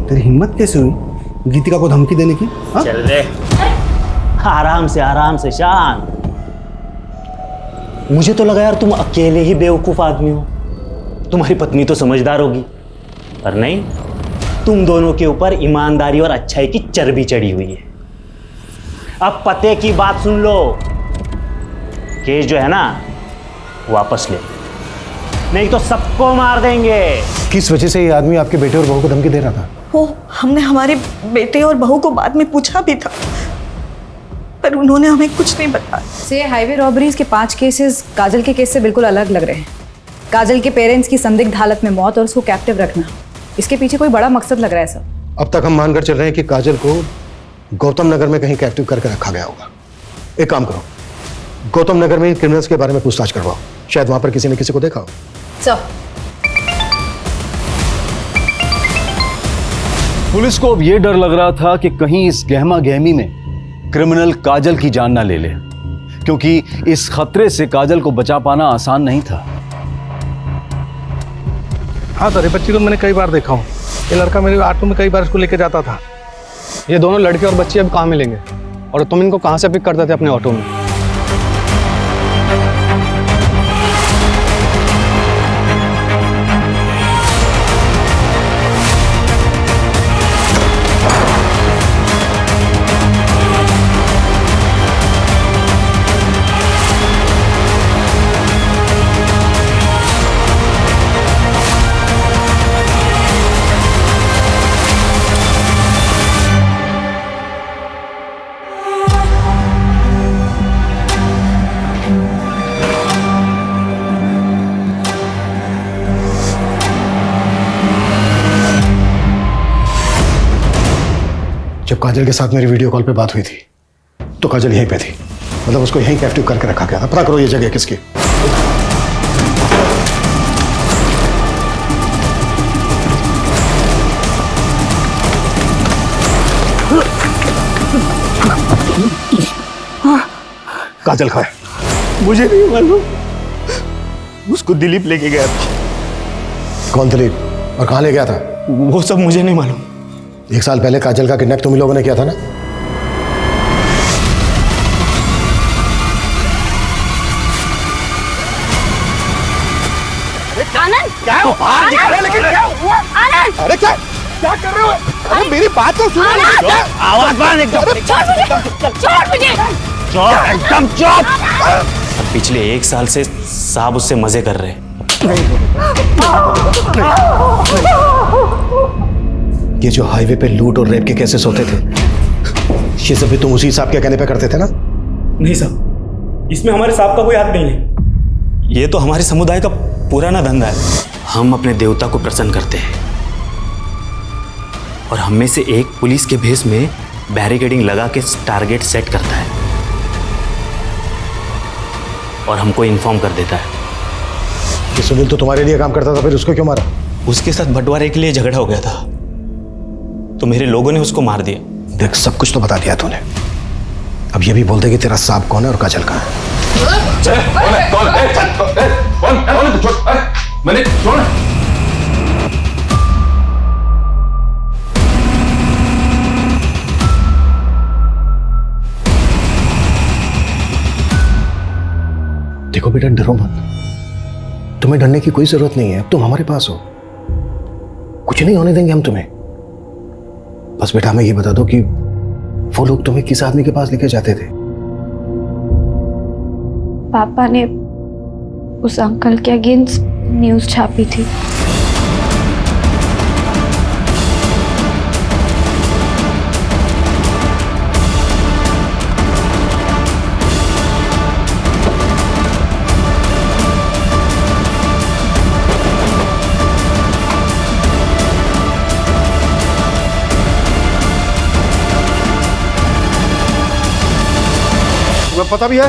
तेरी हिम्मत कैसे हुई गीतिका को धमकी देने की? हा? चल रे, आराम से शांत। मुझे तो लगा यार तुम अकेले ही बेवकूफ आदमी हो, तुम्हारी पत्नी तो समझदार होगी, पर नहीं, तुम दोनों के ऊपर ईमानदारी और अच्छाई की चर्बी चढ़ी हुई है। अब पते की बात सुन लो, केस जो है ना वापस ले, नहीं तो सबको मार देंगे। किस वजह से ये आदमी आपके बेटे और बहू को धमकी दे रहा था? वो हमने हमारे बेटे और बहू को बाद में पूछा भी था, पर उन्होंने हमें कुछ नहीं बताया। से हाईवे रॉबरीज के 5 केसेस काजल के केस से बिल्कुल अलग लग रहे हैं। काजल के पेरेंट्स की संदिग्ध हालत में मौत और उसको कैप्टिव रखना, इसके पीछे कोई बड़ा मकसद लग रहा है सर। अब तक हम मानकर चल रहे हैं कि काजल को गौतम नगर में कहीं कैप्टिव करके रखा गया होगा। एक काम करो, गौतम नगर में क्रिमिनल्स के बारे में पूछताछ करवाओ, शायद वहां पर किसी ने किसी को देखा हो। सर पुलिस को अब यह डर लग रहा था कि कहीं इस गहमा गहमी में क्रिमिनल काजल की जान ना ले ले, क्योंकि इस खतरे से काजल को बचा पाना आसान नहीं था। हाँ सर, ये बच्ची को मैंने कई बार देखा हूँ। ये लड़का मेरे ऑटो में कई बार इसको लेके जाता था। ये दोनों लड़के और बच्ची अब कहाँ मिलेंगे, और तुम इनको कहाँ से पिक करते थे अपने ऑटो में? जब काजल के साथ मेरी वीडियो कॉल पे बात हुई थी तो काजल यहीं पे थी, मतलब उसको यहीं कैप्टिव करके रखा गया था। पता करो ये जगह किसकी। काजल कहाँ है? मुझे नहीं मालूम, उसको दिलीप लेके गया था। कौन दिलीप, और कहाँ ले गया था? वो सब मुझे नहीं मालूम। 1 साल पहले काजल का किडनैप तुम ही लोगों ने किया था ना? आनंद क्या है? बाहर दिखा रहे, लेकिन क्या हुआ? आनंद! अरे क्या? क्या कर रहे हो? अरे मेरी बात तो सुनो। आवाज बंद एकदम। एकदम चुप। पिछले 1 साल से साहब उससे मजे कर रहे हैं। ये जो हाईवे पे लूट और रेप के केसेस होते थे, ये सब भी तुम उसी साहब के कहने पे करते थे ना? नहीं साहब, इसमें हमारे साहब का कोई हाथ नहीं है। ये तो हमारे समुदाय का पुराना धंधा है। हम अपने देवता को प्रसन्न करते हैं और हम में से एक पुलिस के भेष में बैरिकेडिंग लगा के टारगेट सेट करता है और हमको इन्फॉर्म कर देता है। कि सुनील तो तुम्हारे लिए काम करता था, फिर उसको क्यों मारा? उसके साथ बंटवारे के लिए झगड़ा हो गया था तो मेरे लोगों ने उसको मार दिया। देख, सब कुछ तो बता दिया तूने, अब ये भी बोल दे कि तेरा सांप कौन है और काजल कहाँ है। मैंने छोड़। देखो बेटा, डरो मत, तुम्हें डरने की कोई जरूरत नहीं है। अब तुम हमारे पास हो, कुछ नहीं होने देंगे हम तुम्हें। बस बेटा हमें ये बता दो कि वो लोग तुम्हें किस आदमी के पास लेके जाते थे? पापा ने उस अंकल के अगेंस्ट न्यूज़ छापी थी। तुम्हें पता भी है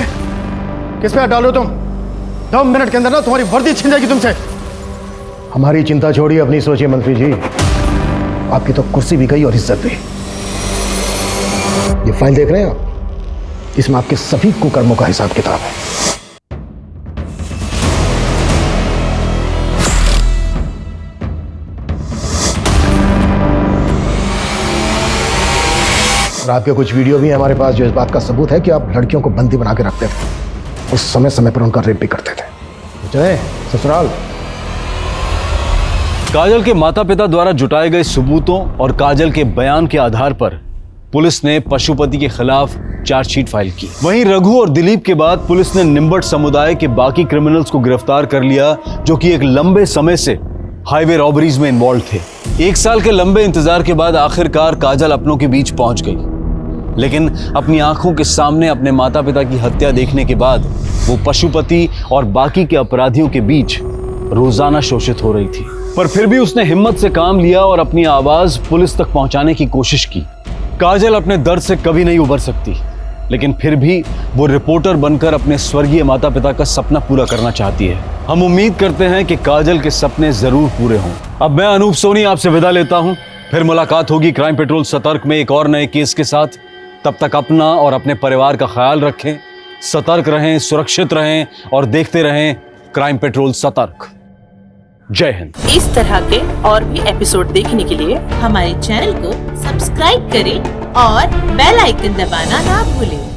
किस पे हाथ डालो तुम? 2 मिनट के अंदर ना तुम्हारी वर्दी छिन जाएगी तुमसे। हमारी चिंता छोड़िए, अपनी सोचिए मंत्री जी। आपकी तो कुर्सी भी गई और इज्जत भी। ये फाइल देख रहे हैं आप? इसमें आपके सभी कुकर्मों का हिसाब किताब है। और आपके कुछ वीडियो भी हैं हमारे पास जो इस बात का सबूत है कि आप लड़कियों को बंदी बना के रखते थे और समय समय पर उनका रेप भी करते थे। चले ससुराल। काजल के माता पिता द्वारा जुटाए गए सबूतों और काजल के बयान के आधार पर पुलिस ने पशुपति के खिलाफ चार्जशीट फाइल की। वहीं रघु और दिलीप के बाद पुलिस ने निम्बट समुदाय के बाकी क्रिमिनल्स को गिरफ्तार कर लिया जो कि एक लंबे समय से हाईवे रॉबरीज में इन्वॉल्व थे। 1 साल के लंबे इंतजार के बाद आखिरकार काजल अपनों के बीच पहुंच गई, लेकिन अपनी आंखों के सामने अपने माता पिता की हत्या देखने के बाद वो पशुपति और बाकी के अपराधियों के बीच रोजाना शोषित हो रही थी। पर फिर भी उसने हिम्मत से काम लिया और अपनी आवाज पुलिस तक पहुंचाने की कोशिश की। काजल अपने दर्द से कभी नहीं उबर सकती, लेकिन फिर भी वो रिपोर्टर बनकर अपने स्वर्गीय माता पिता का सपना पूरा करना चाहती है। हम उम्मीद करते हैं कि काजल के सपने जरूर पूरे हों। अब मैं अनूप सोनी आपसे विदा लेता हूं। फिर मुलाकात होगी क्राइम पेट्रोल सतर्क में एक और नए केस के साथ। तब तक अपना और अपने परिवार का ख्याल रखें, सतर्क रहें, सुरक्षित रहें और देखते रहें क्राइम पेट्रोल सतर्क। जय हिंद। इस तरह के और भी एपिसोड देखने के लिए हमारे चैनल को सब्सक्राइब करें और बेल आइकन दबाना ना भूलें।